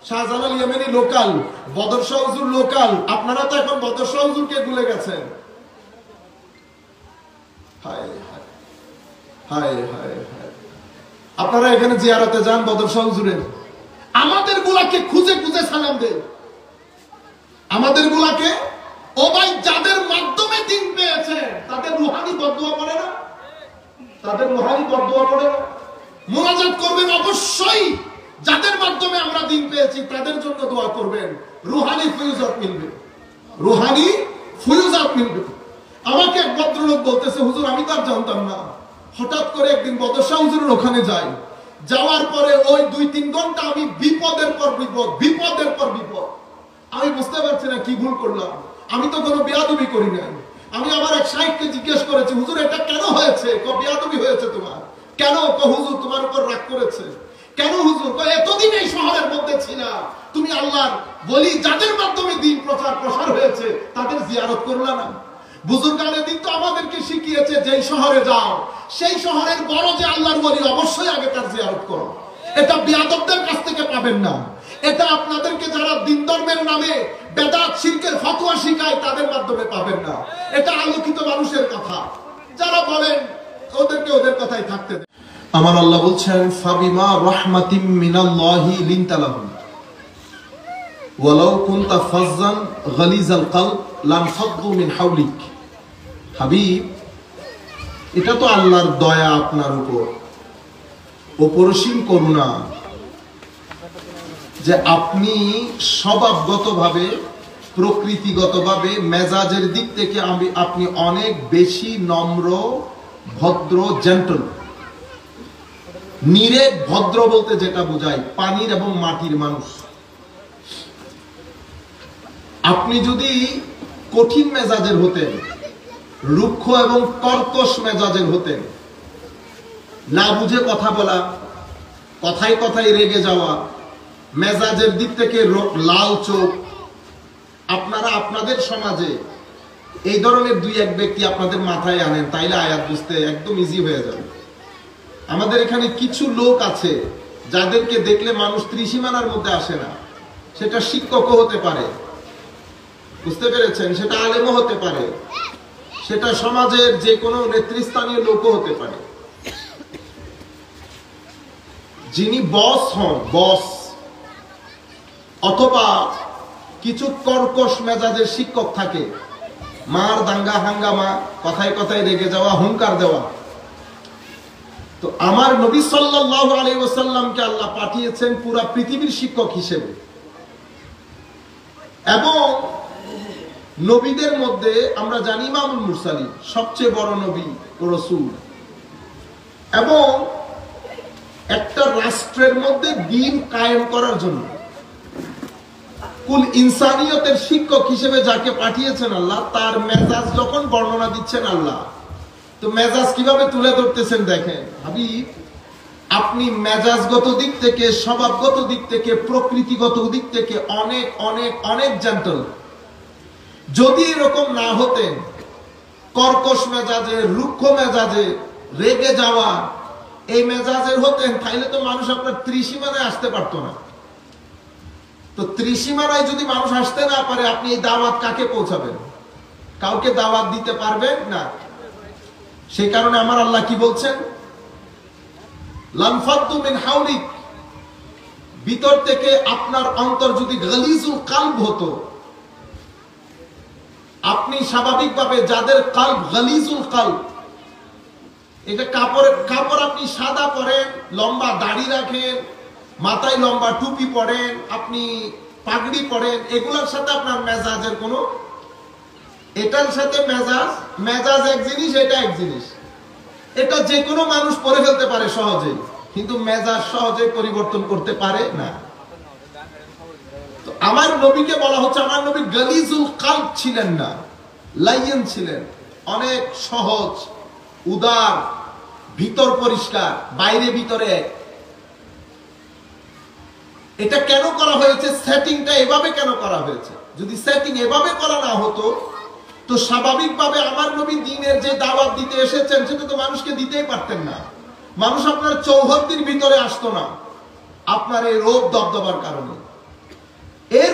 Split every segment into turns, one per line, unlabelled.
Shahjalal Yemeni local, বদর শাহ হুজুর local. আপনারা তো এখন বদর শাহ হুজুরকে ভুলে গেছেন। হায় হায় হায় হায় হায়। আপনারা এখানে জিয়ারতে যান বদর শাহ হুজুরের, আমাদের গুলাকে খুঁজে খুঁজে সালাম দেন। আমাদের গুলাকে, ও ভাই, যাদের মাধ্যমে দিন পেয়েছে তাদের রুহানি বদদুয়া পড়ে না? তাদের রুহানি বদদুয়া পড়ে না? মুনাজাত করবেন অবশ্যই। যাদের মাধ্যমে আমরা দিন পেয়েছি তাদের জন্য দোয়া করবেন, রুহানি ফয়ুজাত মিলবে, রুহানি ফয়ুজাত মিলবে। আমাকে এক ভদ্রলোক বলতেছে, হুজুর আমি তো আর জানতাম না, হঠাৎ করে একদিন বদর শাহ হুজুরের ওখানে যাই, যাওয়ার পরে ওই 2-3 ঘন্টা আমি বিপদের পর বিপদ, বিপদের পর বিপদ। আমি বুঝতে পারছি না কি ভুল করলাম। আমি তো কোনো বেয়াদবি করি নাই। আমি আমার এক শাইখকে জিজ্ঞেস করেছি, হুজুর এটা কেন হয়েছে? বেয়াদবি হয়েছে তোমার কেন? হুজুর তোমার উপর রাগ করেছে কেন? হুজুর এতদিন এই শহরের মধ্যে ছিলাম, তুমি আল্লাহর বলি যাদের মাধ্যমে দিন প্রসার হয়েছে তাদের জিয়ারত করলা না? বুজুর্গানে দিন তো আমাদেরকে শিখিয়েছে, যেই শহরে যাও সেই শহরের বড় যে আল্লাহর ওলি অবশ্যই আগে তার জিয়ারত করো। এটা বিয়াদবদের কাছ থেকে পাবেন না। এটা আপনাদেরকে যারা দিন ধর্মের নামে বেদাত শিরকের ফতোয়া শিখায় তাদের মাধ্যমে পাবেন না। এটা আলোকিত মানুষের কথা, যারা বলেন ওদেরকে ওদের কথাই থাকতে দেন। আমার আল্লাহ বলছেন, ফাবিমা রাহমাতিম মিনাল্লাহি লিনতা লাহুম ওয়ালাউ কুনতা ফাজ্জান গালিজাল কলব লানফাদ্দু মিন হাওলিক। হাবিব, এটা তো আল্লাহর দয়া আপনার উপর, অপরিসীম করুণা, যে আপনি স্বভাবগতভাবে, প্রকৃতিগতভাবে, মেজাজের দিক থেকে আপনি অনেক বেশি নম্র, ভদ্র, জেন্টল। নিরেট ভদ্র বলতে যেটা বোঝায়, পানির এবং মাটির মানুষ। আপনি যদি কঠিন মেজাজের হতেন, রুক্ষ এবং কর্কশ মেজাজের হতেন, না বুঝে কথা বলা, কথায় কথায় রেগে যাওয়া, মেজাজের দিক থেকে লাল চোখ, আপনারা আপনাদের সমাজে এই ধরনের 2-1 ব্যক্তি আপনাদের মাথায় আনেন, তাইলে আয়াত বুঝতে একদম ইজি হয়ে যাবে। আমাদের এখানে কিছু লোক আছে যাদেরকে দেখলে মানুষ ত্রিসীমানার মধ্যে আসে না। সেটা শিক্ষকও হতে পারে, বুঝতে পেরেছেন? সেটা আলেমও হতে পারে, সেটা সমাজের যে কোনো নেতৃস্থানীয় লোকও হতে পারে। যিনি বস হন, বস, অথবা কিছু কর্কশ মেজাজের শিক্ষক থাকে, মার দাঙ্গা হাঙ্গামা, কথায় কথায় রেগে যাওয়া, হুঙ্কার দেওয়া। তো আমার নবী সাল্লাল্লাহু আলাইহি ওয়াসাল্লামকে আল্লাহ পাঠিয়েছেন পুরা পৃথিবীর শিক্ষক হিসেবে। এবং নবীদের মধ্যে আমরা জানি ইমামুল মুরসালিন, সবচেয়ে বড় নবী ও রাসূল। এবং একটা রাষ্ট্রের মধ্যে দ্বীন কায়েম করার জন্য কুল ইনসানিয়তের শিক্ষক হিসেবে যাকে পাঠিয়েছেন আল্লাহ, তার মেজাজ যখন বর্ণনা দিচ্ছেন আল্লাহ, তো মেজাজ কিভাবে তুলে ধরতেছেন দেখেন। হাবিব, আপনি মেজাজগত দিক থেকে, স্বভাবগত দিক থেকে, প্রকৃতিগত দিক থেকে অনেক অনেক অনেক জেন্টল। যদি এরকম না হতেন, কর্কশ মেজাজে, রুক্ষ মেজাজে, রেগে যাওয়া এই মেজাজের হতেন, তাইলে তো মানুষ আপনার ত্রিসীমানায় আসতে পারতো না। তো ত্রিসীমানায় যদি মানুষ আসতে না পারে, আপনি এই দাওয়াত কাকে পৌঁছাবেন? কাউকে দাওয়াত দিতে পারবেন না। সেই কারণে আমার আল্লাহ কি বলছেন, লানফাদ্দু মিন হাওলিক, ভিতর থেকে আপনার অন্তর যদি গালিজুল কলব হতো, আপনি স্বাভাবিকভাবে যাদের কলব গালিজুল কলব, এটা কাপড় আপনি সাদা পরেন, লম্বা দাড়ি রাখেন, মাথায় লম্বা টুপি পরেন, আপনি পাগড়ি পরেন, এগুলোর সাথে আপনার মেজাজের কোনো, এটার সাথে মেজাজ এক জিনিস, এটা এক জিনিস। এটা যে কোনো মানুষ পরে ফেলতে পারে সহজেই, কিন্তু মেজাজ সহজে পরিবর্তন করতে পারে না। তো আমার নবীকে বলা হচ্ছে, আমার নবী গালিজুল কলব ছিলেন না, লাইয়িন ছিলেন, অনেক সহজ, উদার, ভিতর পরিষ্কার, বাইরে ভিতরে। এটা কেন করা হয়েছে? সেটিংটা এভাবে কেন করা হয়েছে? যদি সেটিং এভাবে করা না হতো, তো স্বাভাবিকভাবে আমার নবী দ্বীনের যে দাওয়াত দিতে এসেছেন সেটা তো মানুষকে দিতেই পারতেন না। মানুষ আপনার চৌহদ্দির ভিতরে আসতো না, আপনার এই রোগ দবদবার কারণে।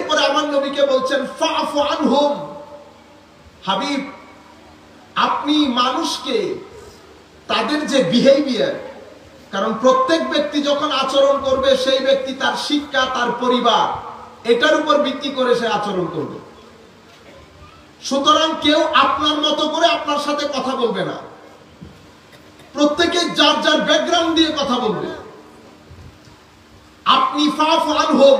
এরপরে আমার নবীকে বলছেন ফাফু আনহুম, হাবিব আপনি মানুষকে তাদের যে বিহেভিয়ার, কারণ প্রত্যেক ব্যক্তি যখন আচরণ করবে সেই ব্যক্তি তার শিক্ষা, তার পরিবার, এটার উপর ভিত্তি করে সে আচরণ করবে। সুতরাং কেউ আপনার মতো করে আপনার সাথে কথা বলবে না, প্রত্যেকে যার যার ব্যাকগ্রাউন্ড দিয়ে কথা বলবে। আপনি ফাফু আনহুম,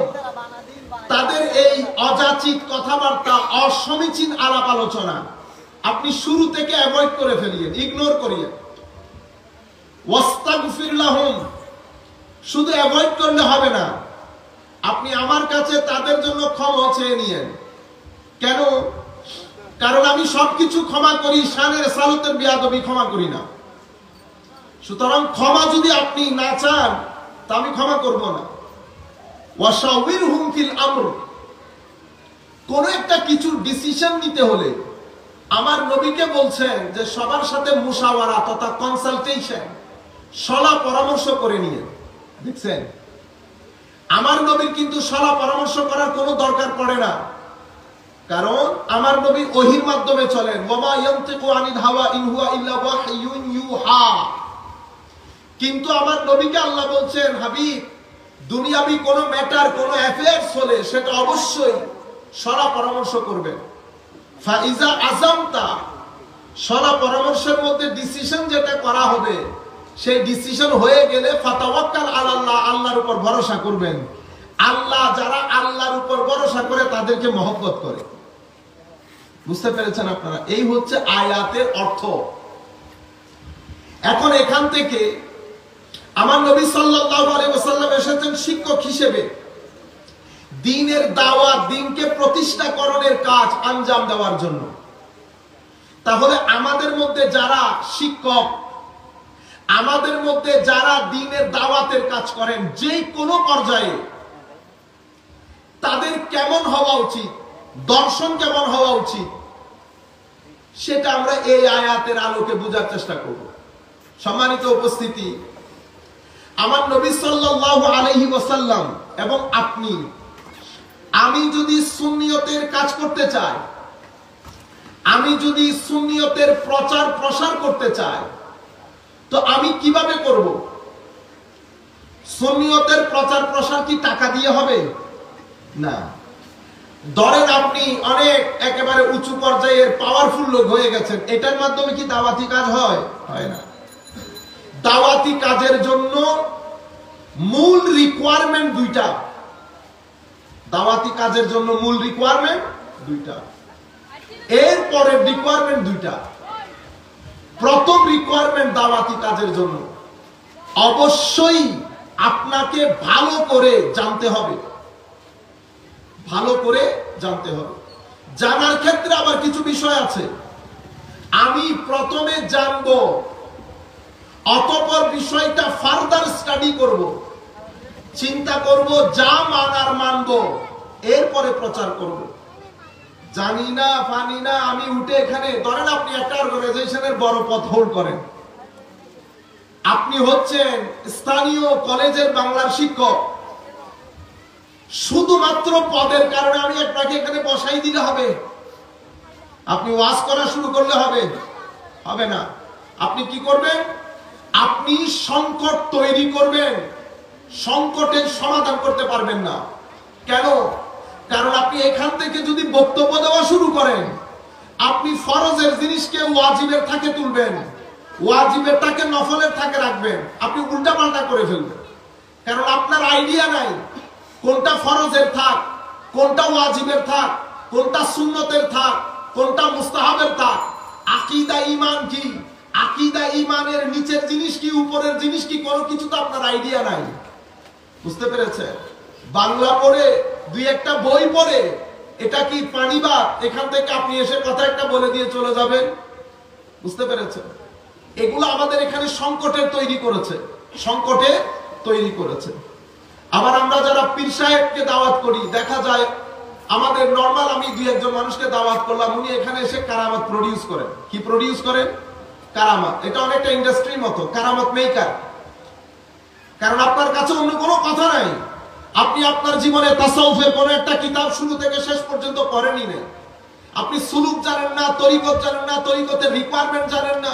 তাদের এই অযাচিত কথাবার্তা, অসমীচীন আলাপ আলোচনা আপনি শুরু থেকে অ্যাভয়েড করে ফেলিয়েন, ইগনোর করিয়েন। ওয়াস্তাগফির লাহুম, শুধু অ্যাভয়েড করলে হবে না, আপনি আমার কাছে তাদের জন্য ক্ষমা চেয়ে নিয়েন। কেন? কারণ আমি সবকিছু ক্ষমা করি, শানের সালতের বিয়াদবি ক্ষমা করি না। সুতরাং ক্ষমা যদি আপনি না চান তা আমি ক্ষমা করব না। ওয়াশাউইরহুম ফিল আমর, কোন একটা কিছু ডিসিশন নিতে হলে আমার নবীকে বলছেন যে সবার সাথে মুশাওয়ারা তথা কনসালটেশন, সলা পরামর্শ করে নিয়ে। দেখছেন, আমার নবীর কিন্তু সলা পরামর্শ করার কোনো দরকার পড়ে না, কারণ আমার নবী ওহীর মাধ্যমে চলেন। ওয়ামা ইয়ানতিকু আনিল হাওয়া ইন হুয়া ইল্লা ওয়াহয়ুন ইউহা। কিন্তু আমার নবীকে আল্লাহ বলছেন, হাবিব দুনিয়াবি কোন ম্যাটার, কোন অ্যাফেয়ার্স হলে সেটা অবশ্যই সলা পরামর্শ করবেন। ফাইজা আযামতা, সলা পরামর্শের মধ্যে ডিসিশন যেটা করা হবে সেই ডিসিশন হয়ে গেলে ফাতাওয়াক্কাল আলাল্লাহ, আল্লাহর উপর ভরসা করবেন। আল্লাহ, যারা আল্লাহর উপর ভরসা করে তাদেরকে মহব্বত করে। বুঝতে পেরেছেন আপনারা? এই হচ্ছে আয়াতের অর্থ। এখন এখান থেকে আমার নবী সাল্লাল্লাহু আলাইহি ওয়াসাল্লাম এসেছেন শিক্ষক হিসেবে দ্বীনের দাওয়াত, দ্বীনকে প্রতিষ্ঠাকরণের কাজ আঞ্জাম দেওয়ার জন্য। তাহলে আমাদের মধ্যে যারা শিক্ষক, আমাদের মধ্যে যারা দ্বীনের দাওয়াতের কাজ করেন যে কোনো পর্যায়ে, তাদের কেমন হওয়া উচিত, দর্শন কেমন হওয়া উচিত, সেটা আমরা এই আয়াতের আলোকে বোঝার চেষ্টা করব। সম্মানিত উপস্থিতি, আমার নবী সাল্লাল্লাহু আলাইহি ওয়াসাল্লাম এবং আপনি, আমি যদি সুন্নিয়তের কাজ করতে চাই, আমি যদি সুন্নিয়তের প্রচার প্রসার করতে চাই, তো আমি কিভাবে করব? সুন্নিয়তের প্রচার প্রসার কি টাকা দিয়ে হবে? না। ধরেন আপনি অনেক একেবারে উঁচু পর্যায়ের পাওয়ারফুল লোক হয়ে গেছেন, এটার মাধ্যমে কি দাওয়াতি কাজ হয়? হয় না। দাওয়াতি কাজের জন্য মূল রিকোয়ারমেন্ট দুইটা। দাওয়াতি কাজের জন্য মূল রিকোয়ারমেন্ট দুইটা, এরপরে রিকোয়ারমেন্ট দুইটা। প্রথম রিকোয়ারমেন্ট দাওয়াতি কাজের জন্য অবশ্যই আপনাকে ভালো করে জানতে হবে। ভালো করে জানতে হবে। জানার ক্ষেত্রে আবার কিছু বিষয় আছে। আমি প্রথমে জানবো, অতঃপর বিষয়টা ফার্দার স্টাডি করব, চিন্তা করব, যা মানার মানব, এরপরে প্রচার করব। জানি না, পানি না, আমি উঠে এখানে, ধরেন আপনি একটা অর্গানাইজেশনের বড় পদ হোল্ড করেন, আপনি হচ্ছেন স্থানীয় কলেজের বাংলার শিক্ষক, শুধুমাত্র পদের কারণে আমি আপনাকে এখানে বসাই দিলে হবে? আপনি ওয়াজ করা শুরু করলে হবে? হবে না। আপনি কি করবেন? আপনি সংকট তৈরি করবেন, সংকটের সমাধান করতে পারবেন না। কেন? কারণ আপনি এখান থেকে যদি বক্তব্য দেওয়া শুরু করেন, আপনি ফরজের জিনিসকে ওয়াজিবের থাকে তুলবেন, ওয়াজিবের তাকে নফলের থাকে রাখবেন, আপনি উল্টা পাল্টা করে ফেলবেন। কারণ আপনার আইডিয়া নাই কোনটা ফরজের থাক, কোনটা ওয়াজিবের থাক, কোনটা সুন্নতের থাক, কোনটা মুস্তাহাবের থাক। আকীদা ঈমান কি, আকীদা ঈমানের নিচের জিনিস কি, উপরের জিনিস কি, কোনো কিছু তো আপনার আইডিয়া নাই। বুঝতে পেরেছে? বাংলা পড়ে, দুই একটা বই পড়ে, এটা কি পানিবাদ, এখান থেকে আপনি এসে কথা একটা বলে দিয়ে চলে যাবেন? বুঝতে পেরেছে? এগুলো আমাদের এখানে সংকটের তৈরি করেছে, সংকটে তৈরি করেছে। আবার আমরা যারা পীর সাহেবকে দাওয়াত করি, দেখা যায় আমাদের নরমাল, আমি দুই একজন মানুষকে দাওয়াত করলাম, উনি এখানে এসে কারামাত প্রডিউস করেন। কি প্রডিউস করেন? কারামাত। এটা অনেকটা ইন্ডাস্ট্রির মতো, কারামাত মেকার। কারণ আপনার কাছে অন্য কোনো কথা নাই, আপনি আপনার জীবনে তাসাউফের কোন একটা কিতাব শুরু থেকে শেষ পর্যন্ত পড়েনই না। আপনি সুলুক জানেন না, তরিকত জানেন না, তরিকতের রিকোয়ারমেন্ট জানেন না,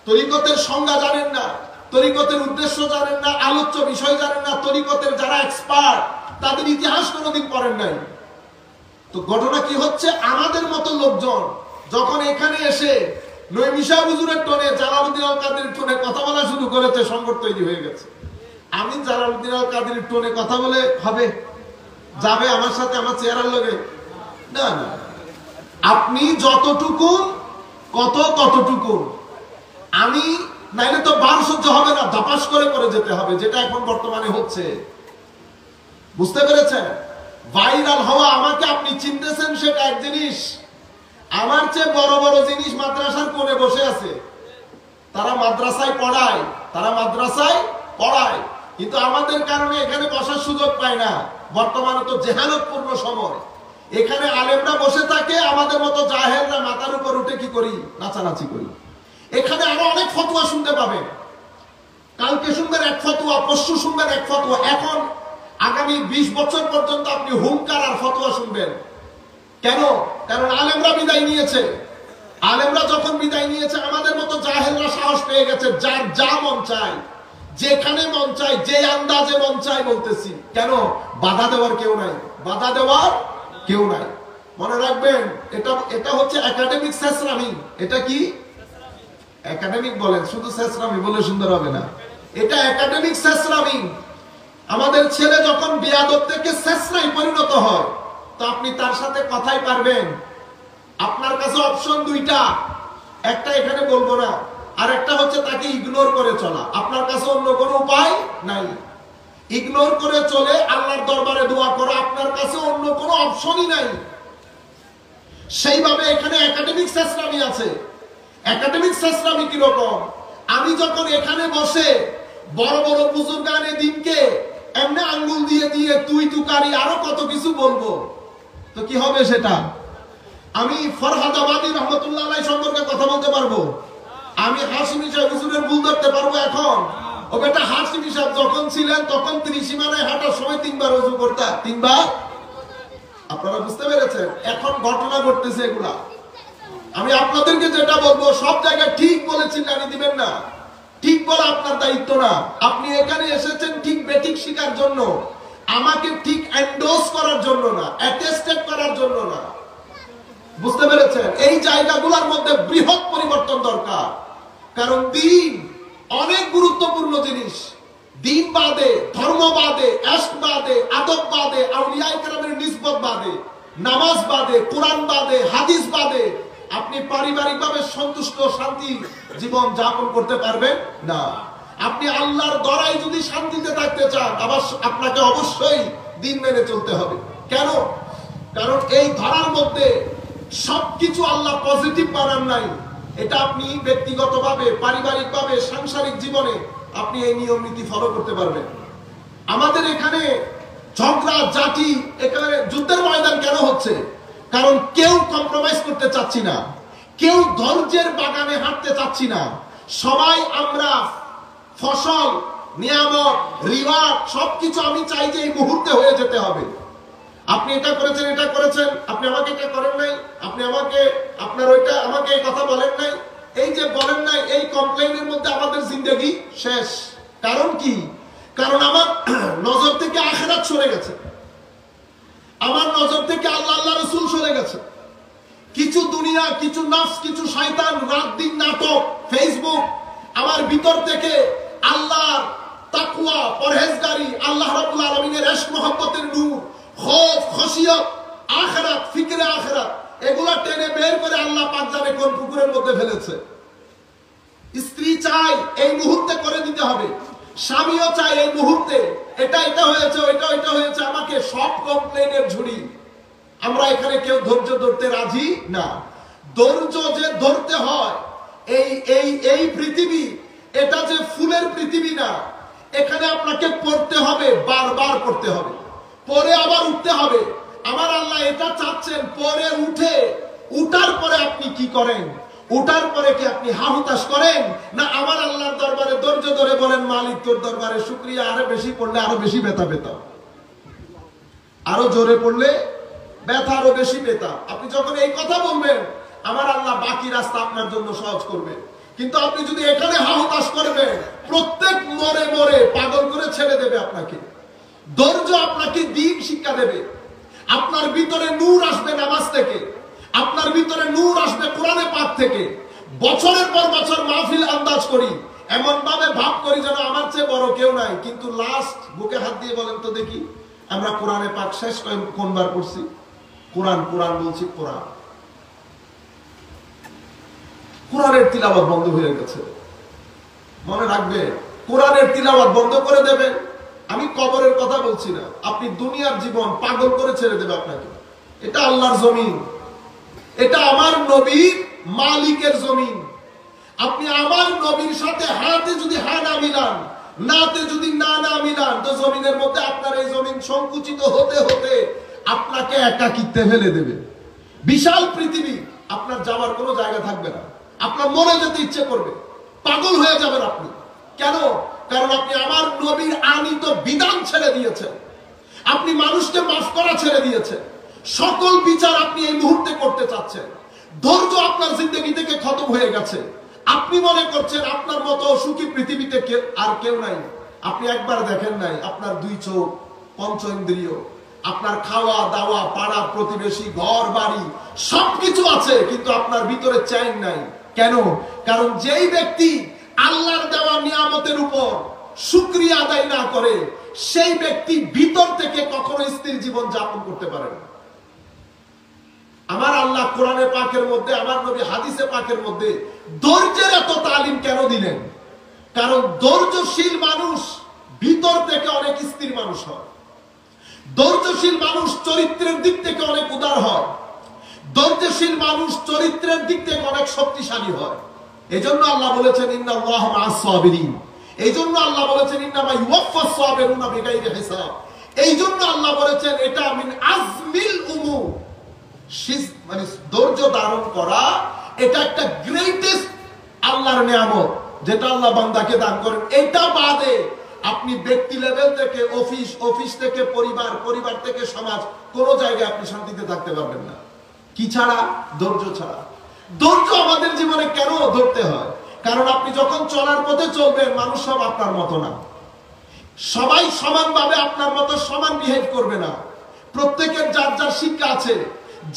তরিকতের সংজ্ঞা জানেন না, তরিকতের উদ্দেশ্য জানেন না, আলোচ্য বিষয় জানেন না, তরিকতের যারা এক্সপার্ট তাদের ইতিহাস কোনোদিন পড়েন নাই। তো ঘটনা কি হচ্ছে, আমাদের মতো লোকজন যখন এখানে এসে নৈমিষা হুজুরের টোনে, জালালউদ্দিন আল কাদের টোনে কথা বলা শুরু করেছে, সংকট তৈরি হয়ে গেছে। আমি জালালউদ্দিন আল কাদের টোনে কথা বলে হবে, যাবে আমার সাথে আমার চেহারার লগে? না না, আপনি যতটুকু কত ততটুকু, আমি নাইলে তো বার সহ্য হবে না, দাপাস করে করে যেতে হবে, যেটা এখন বর্তমানে হচ্ছে। বুঝতে পেরেছেন? ভাইরাল হওয়া, আমাকে আপনি চিনতেছেন সেটা এক জিনিস, আমার চেয়ে বড় বড় জিনিস মাদ্রাসার কোণে বসে আছে, তারা মাদ্রাসায় পড়ায়, তারা মাদ্রাসায় পড়ায়, কিন্তু আমাদের কারণে এখানে বসার সুযোগ পায় না। বর্তমানে তো জেহালতপূর্ণ সময়, এখানে আলেমরা বসে থাকে, আমাদের মতো জাহেলরা মাথার উপর উঠে কি করি, নাচানাচি করি। এখানে আরো অনেক ফতোয়া শুনতে পাবেন, কালকে শুনবেন এক ফতোয়া, পরশু শুনবেন এক ফতোয়া, এখন আগামী 20 বছর পর্যন্ত আপনি হুঙ্কার আর ফতোয়া শুনবেন। কেন? কারণ আলেমরা বিদায় নিয়েছে। আলেমরা যখন বিদায় নিয়েছে, আমাদের মতো জাহেলরা সাহস পেয়ে গেছে, যার যা মন চায়, যেখানে মন চায়, যে আন্দাজে মন চায় বলতেছি। কেন? বাধা দেওয়ার কেউ নাই, বাধা দেওয়ার কেউ নাই। মনে রাখবেন, এটা হচ্ছে একাডেমিক শেষরামি। এটা কি একাডেমিক বলেন, শুধু শেষরামি বলে সুন্দর হবে না, এটা একাডেমিক শেষরামি। আমাদের ছেলে যখন বিয়াদব থেকে শেষরাই পরিণত হয়, তো আপনি তার সাথে কথাই পারবেন? আপনার কাছে অপশন দুইটা, একটা এখানে বলবো না, আর একটা হচ্ছে তাকে ইগনোর করে চলা। আপনার কাছে অন্য কোনো উপায় নাই, ইগনোর করে চলে আল্লাহর দরবারে দোয়া করা, আপনার কাছে অন্য কোনো অপশনই নাই। সেইভাবে এখানে একাডেমিক শেষরামি আছে। একাডেমিক শেষরামি কিরকম? আমি যখন এখানে বসে বড় বড় বুজুর্গানে দিনকে এমনি আঙ্গুল দিয়ে দিয়ে তুই তুকারি আরো কত কিছু বলবো, তো কি হবে সেটা? আমি ফরহাদাবাদী রহমতুল্লাহ আলাইহি সম্পর্কে কথা বলতে পারবো? আমি হাশিমি সাহেব হুজুরের ভুল ধরতে পারবো এখন? ও বেটা, হাশিমি সাহেব যখন ছিলেন তখন তিনি সীমানায় হাঁটার সময় 3 বার ওযু করতেন, 3 বার। আপনারা বুঝতে পেরেছেন? এখন ঘটনা ঘটতেছে এগুলা। আমি আপনাদেরকে যেটা বলবো, সব জায়গায় ঠিক বলে চিল্লানি দিবেন না, ঠিক বলা আপনার দায়িত্ব না। আপনি এখানে এসেছেন ঠিক বেঠিক শিখার জন্য, আমাকে ঠিক এন্ডোর্স করার জন্য না, অ্যাটেস্টেড করার জন্য না। বুঝতে পেরেছেন? এই জায়গাগুলোর মধ্যে বৃহৎ পরিবর্তন দরকার, কারণ দিন অনেক গুরুত্বপূর্ণ জিনিস। দিন বাদে, ধর্ম বাদে, এশক বাদে, আদব বাদে, আউলিয়ায়ে কেরামের নিসবত বাদে, নামাজ বাদে, কোরআন বাদে, হাদিস বাদে আপনি পারিবারিকভাবে সন্তুষ্ট শান্তি জীবন যাপন করতে পারবেন না। আপনি আল্লাহর দরায় যদি শান্তিতে থাকতে চান, আবার আপনাকে অবশ্যই দিন মেনে চলতে হবে। কেন? কারণ এই ধরার মধ্যে সবকিছু আল্লাহ পজিটিভ বানান নাই। এটা আপনি ব্যক্তিগতভাবে, পারিবারিকভাবে, সাংসারিক জীবনে আপনি এই নিয়ম নীতি ফলো করতে পারবেন। আমাদের এখানে ঝগড়া জাতি, এখানে যুদ্ধের ময়দান কেন হচ্ছে? কারণ কেউ কম্প্রোমাইজ করতে চাচ্ছি না, কেউ ধৈর্যের বাগানে হাঁটতে চাচ্ছি না। সবাই আমরা ফসল, নিয়ামত, রিওয়ার্ড সবকিছু আমি চাই যে এই মুহূর্তে হয়ে যেতে হবে। আপনি এটা করেছেন, এটা করেছেন, আপনি আমাকে এটা করেন নাই, আপনি আমাকে, আপনার ওইটা আমাকে এই কথা বলেন নাই, এই যে বলেন নাই, এই কমপ্লেইনের মধ্যে আমাদের জিন্দেগি শেষ। কারণ কি? কারণ আমার নজর থেকে আখিরাত সরে গেছে, আমার নজর থেকে আল্লাহ আল্লাহ রাসূল সরে গেছে। কিছু দুনিয়া, কিছু নফস, কিছু শয়তান রাত দিন নাটক, ফেসবুক, আমার ভিতর থেকে আল্লাহর তাকওয়া, পরহেজগারি, আল্লাহ রাব্বুল আলামিনের ইশক মহব্বতের নূর, খৌফ, খশিয়ত, আখিরাত, ফিকরে আখিরাত, এগুলা টেনে বের করে আল্লাহ পাক জানে কোন পুকুরের মধ্যে ফেলেছে। স্ত্রী চায় এই মুহূর্তে করে দিতে হবে, স্বামীও চায় এই মুহূর্তে, এটা এটা হয়েছে, ওইটা ওইটা হয়েছে, আমাকে সব কমপ্লেনের ঝুড়ি। আমরা এখানে কেউ ধৈর্য ধরতে রাজি না। ধৈর্য যে ধরতে হয়, এই এই এই পৃথিবী এটা যে ফুলের পৃথিবী না, এখানে আপনাকে পড়তে হবে, বারবার পড়তে হবে, পরে আবার উঠতে হবে। আমার আল্লাহ এটা চাচ্ছেন, পরে উঠার পরে আপনি কি করেন? উঠার পরে কি আপনি হাহুতাশ করেন, না আমার আল্লাহর দরবারে ধৈর্য ধরে বলেন, মালিক তোর দরবারে শুকরিয়া, আরো বেশি পড়লে আরো বেশি ব্যথা পেতাম। আরো জোরে পড়লে ব্যথা আরো বেশি পেতাম। আপনি যখন এই কথা বলবেন, আমার আল্লাহ বাকি রাস্তা আপনার জন্য সহজ করবে। কিন্তু আপনি যদি এখানে হাহুতাশ করবেন, প্রত্যেক মরে মরে পাগল করে ছেড়ে দেবে আপনাকে। ধৈর্য আপনাকে দিন শিক্ষা দেবে। আপনার ভিতরে নূর আসবে নামাজ থেকে, আপনার ভিতরে নূর আসবে কোরআনে পাক থেকে। বছরের পর বছর মাহফিল আন্দাজ করি, এমন ভাবে ভাব করি যেন আমার চেয়ে বড় কেউ নাই, কিন্তু লাস্ট বুকে হাত দিয়ে বলেন তো দেখি, আমরা কোরআনে পাক শেষ কোনবার পড়ছি? কোরআন কোরআন বলছি, কোরআন। কোরআনের তিলাওয়াত বন্ধ হয়ে গেছে। মনে রাখবে, কোরআনের তিলাওয়াত বন্ধ করে দেবে, আমি কবরের কথা বলছি না, আপনি দুনিয়ার জীবন পাগল করে ছেড়ে দেবে আপনাকে। এটা আল্লাহর জমিন, এটা আমার নবীর মালিকের জমিন। আপনি আমার নবীর সাথে হাতে যদি হা না মিলান, নাতে যদি না মিলান, তো জমিনের মধ্যে আপনার এই জমিন সংকুচিত হতে হতে আপনাকে একাকিত্বে ফেলে দেবে। বিশাল পৃথিবী, আপনার যাওয়ার কোনো জায়গা থাকবে না, আপনার মনে যেতে ইচ্ছে করবে, পাগল হয়ে যাবেন আপনি। কেন? কারণ আপনি আমার নবীর আনিত বিধান ছেড়ে দিয়েছেন, আপনি মানুষকে মাফ করা ছেড়ে দিয়েছেন, সকল বিচার আপনি এই মুহূর্তে করতে চাচ্ছেন। ধৈর্য আপনার জিন্দগি থেকে খতম হয়ে গেছে। আপনি মনে করছেন আপনার মতো সুখী পৃথিবীতে আর কেউ নাই। আপনি একবার দেখেন নাই আপনার দুই চোখ, পঞ্চ ইন্দ্রিয়, আপনার খাওয়া দাওয়া, পাড়া প্রতিবেশী, ঘর বাড়ি সবকিছু আছে, কিন্তু আপনার ভিতরে চ্যান নাই। কেন? কারণ যেই ব্যক্তি আল্লাহর দেওয়া নিয়ামতের উপর শুকরিয়া আদায় না করে, সেই ব্যক্তি ভিতর থেকে কখনো স্থির জীবন যাপন করতে পারে না। আমার আল্লাহ কোরআনে পাকের মধ্যে, আমার নবী হাদিসে পাকের মধ্যে ধৈর্যের এত তালিম কেন দিলেন? কারণ ধৈর্যশীল মানুষ ভিতর থেকে অনেক স্থির মানুষ হয়। ধৈর্যশীল মানুষ চরিত্রের দিক থেকে অনেক উদার হয়। ধৈর্যশীল মানুষ চরিত্রের দিক থেকে অনেক শক্তিশালী হয়। এজন্য আল্লাহ বলেছেন ইন্নাল্লাহা মা'আস সাবিরিন। এইজন্য আল্লাহ বলেছেন ইন্নামা ইউওয়াফাস সাবিরুনা বিগাইরি হিসাব। এইজন্য আল্লাহ বলেছেন এটা মিন আজমিল উমুর। মানে ধৈর্য ধারণ করা এটা একটা গ্রেটেস্ট আল্লাহর নিয়ামত, যেটা আল্লাহ বান্দাকে দান করেন। এটা বাদে আপনি ব্যক্তি লেভেল থেকে অফিস, অফিস থেকে পরিবার, পরিবার থেকে সমাজ, কোন জায়গায় আপনি শান্তিতে থাকতে পারবেন না। কি ছাড়া? ধৈর্য ছাড়া। ধৈর্য আমাদের জীবনে কেন ধরতে হয়? কারণ আপনি যখন চলার পথে চলবেন, মানুষ সব আপনার মতো না, সবাই সমানভাবে আপনার মতো সমান বিহেভ করবে না। প্রত্যেকের যার যার শিক্ষা আছে,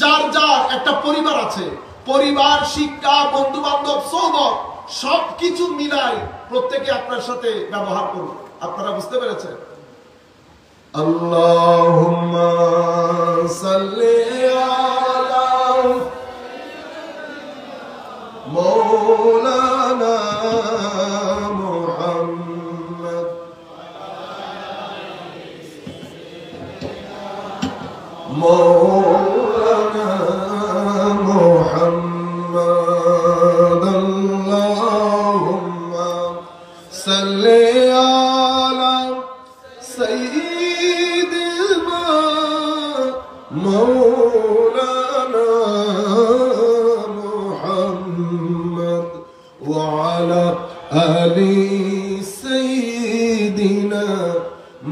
যার যার একটা পরিবার আছে, পরিবার, শিক্ষা, বন্ধু বান্ধব, সোহবত সবকিছু মিলাই প্রত্যেকে আপনার সাথে ব্যবহার করুন। আপনারা বুঝতে পেরেছেন? আল্লাহুম্মা সাল্লি আলা মাওলানা মুহাম্মদ মাওলানা মুহাম্মদ আল্লাহুম্মা সাল্লি আলা সাইয়্যিদিনা মাওলানা মুহাম্মদ ওয়া আলা আলি সাইয়্যিদিনা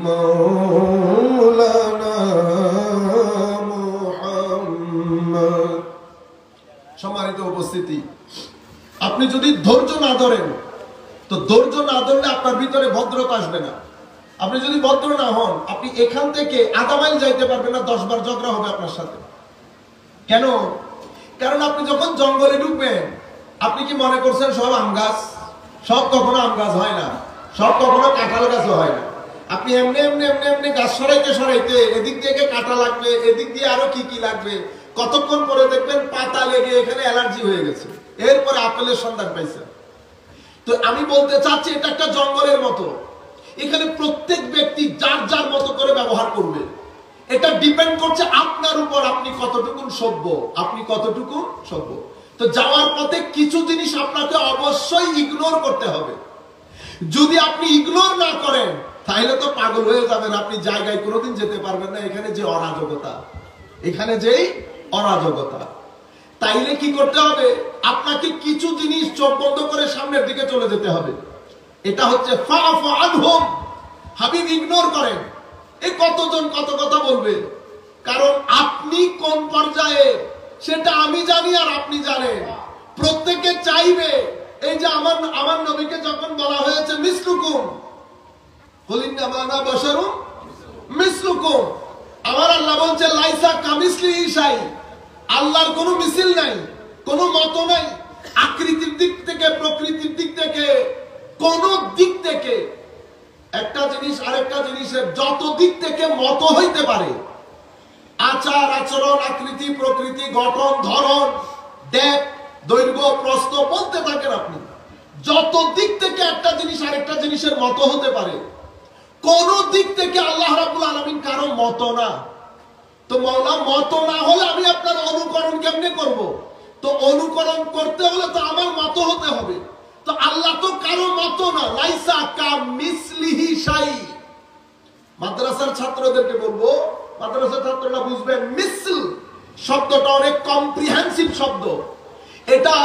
মাওলানা মুহাম্মদ। সম্মানিত উপস্থিতি, আপনি যদি ধৈর্য না ধরেন, তো ধৈর্য না ধরলে আপনার ভিতরে ভদ্রতা আসবে না। আপনি যদি ভদ্র না হন, আপনি এখান থেকে আধা মাইল যাইতে পারবেন না, 10 বার ঝগড়া হবে আপনার সাথে। কেন? কারণ আপনি যখন জঙ্গলে ঢুকবেন, আপনি কি মনে করছেন সব আম গাছ? সব কখনো আম গাছ হয় না, সব কখনো কাঁঠাল গাছও হয় না। আপনি এমনি এমনি এমনি এমনি গাছ সরাইতে সরাইতে এদিক থেকে কাঁটা লাগবে, এদিক দিয়ে আরো কি কি লাগবে, কতক্ষণ পরে দেখবেন পাতা লেগে এখানে অ্যালার্জি হয়ে গেছে, এরপরে আপেলের সন্ধান পাইছে। তো আমি বলতে চাচ্ছি, এটা একটা জঙ্গলের মতো, এখানে প্রত্যেক ব্যক্তি যার যার মতো করে ব্যবহার করবে। এটা ডিপেন্ড করছে আপনার উপর, আপনি কতটুকু সভ্য, আপনি কতটুকু সভ্য। তো যাওয়ার পথে কিছু জিনিস আপনাকে অবশ্যই ইগনোর করতে হবে। যদি আপনি ইগনোর না করেন, তাহলে তো পাগল হয়ে যাবেন, আপনি জায়গায় কোনোদিন যেতে পারবেন না। এখানে যে অরাজকতা, এখানে যেই অরাজকতা, তাইলে কি করতে হবে? আপনাকে কিছু জিনিস চোখ বন্ধ করে সামনের দিকে চলে যেতে হবে। এটা হচ্ছে ফাফু আনহুম। হাবিব ইগনোর করেন। এই কতজন কত কথা বলবে, কারণ আপনি কোন পর্যায়ে সেটা আমি জানি আর আপনি জানেন। প্রত্যেকে চাইবে, এই যে আমার নবীকে যখন বলা হয়েছে মিসলুকুম, কুলিন্নামা আনা বাশারুম মিসলুকুম, আমার আল্লাহ বলছে লাইসা কামিসলিহি শাই, আল্লাহর কোনো মিছিল নাই, কোনো মত নাই, আকৃতির দিক থেকে, প্রকৃতির দিক থেকে, কোন দিক থেকে। একটা জিনিস আরেকটা জিনিসের যত দিক থেকে মত হইতে পারে, আচার আচরণ, আকৃতি প্রকৃতি, গঠন ধরন, ডেপ, দৈর্ঘ্য প্রস্থ, বলতে থাকেন আপনি, যত দিক থেকে একটা জিনিস আরেকটা জিনিসের মত হতে পারে, কোন দিক থেকে আল্লাহ রাব্বুল আলামিন কারো মত না। তো মাওলা মত না হলে আমি আপনার অনুকরণ কেমনে করব? তো অনুকরণ করতে হলে তো আমার মত হতে হবে। তো আল্লাহ তো কারো মত না, লাইসা কামিসলিহি শাই। মাদ্রাসার ছাত্রদেরকে বলবো, মাদ্রাসার ছাত্ররা বুঝবেন, মিসল শব্দটা অনেক কম্প্রিহেনসিভ শব্দ। এটা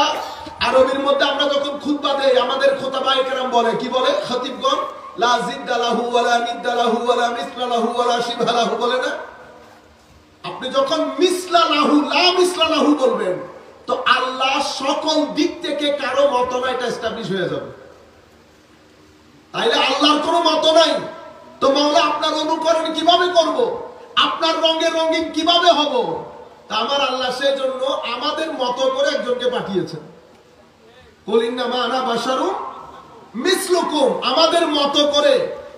আরবির মধ্যে আমরা যখন খুতবা দেই, আমাদের খোতাবায়ে কেরাম বলে, কি বলে খতিবগণ, লা জিদ্দা লাহু ওয়ালা নিদ্দা লাহু ওয়ালা মিসলা লাহু ওয়ালা শিবহা লাহু, বলে না? আপনি যখন মিসলা লাহু, লা মিসলা লাহু বলবেন, তো আল্লাহ সকল দিক থেকে কারো মত না, এটা এস্টাবলিশ হয়ে যাবে। তাইলে আল্লাহর কোনো মত নাই। তো মাওলা আপনার অনুকরণ কিভাবে করব? আপনার রঙে রঙিন কিভাবে হব? তা আমার আল্লাহ সেজন্য আমাদের মত করে একজনকে পাঠিয়েছেন। কুলিন্নামা আনা বাশারুম মিসলুকুম, আমাদের মত করে।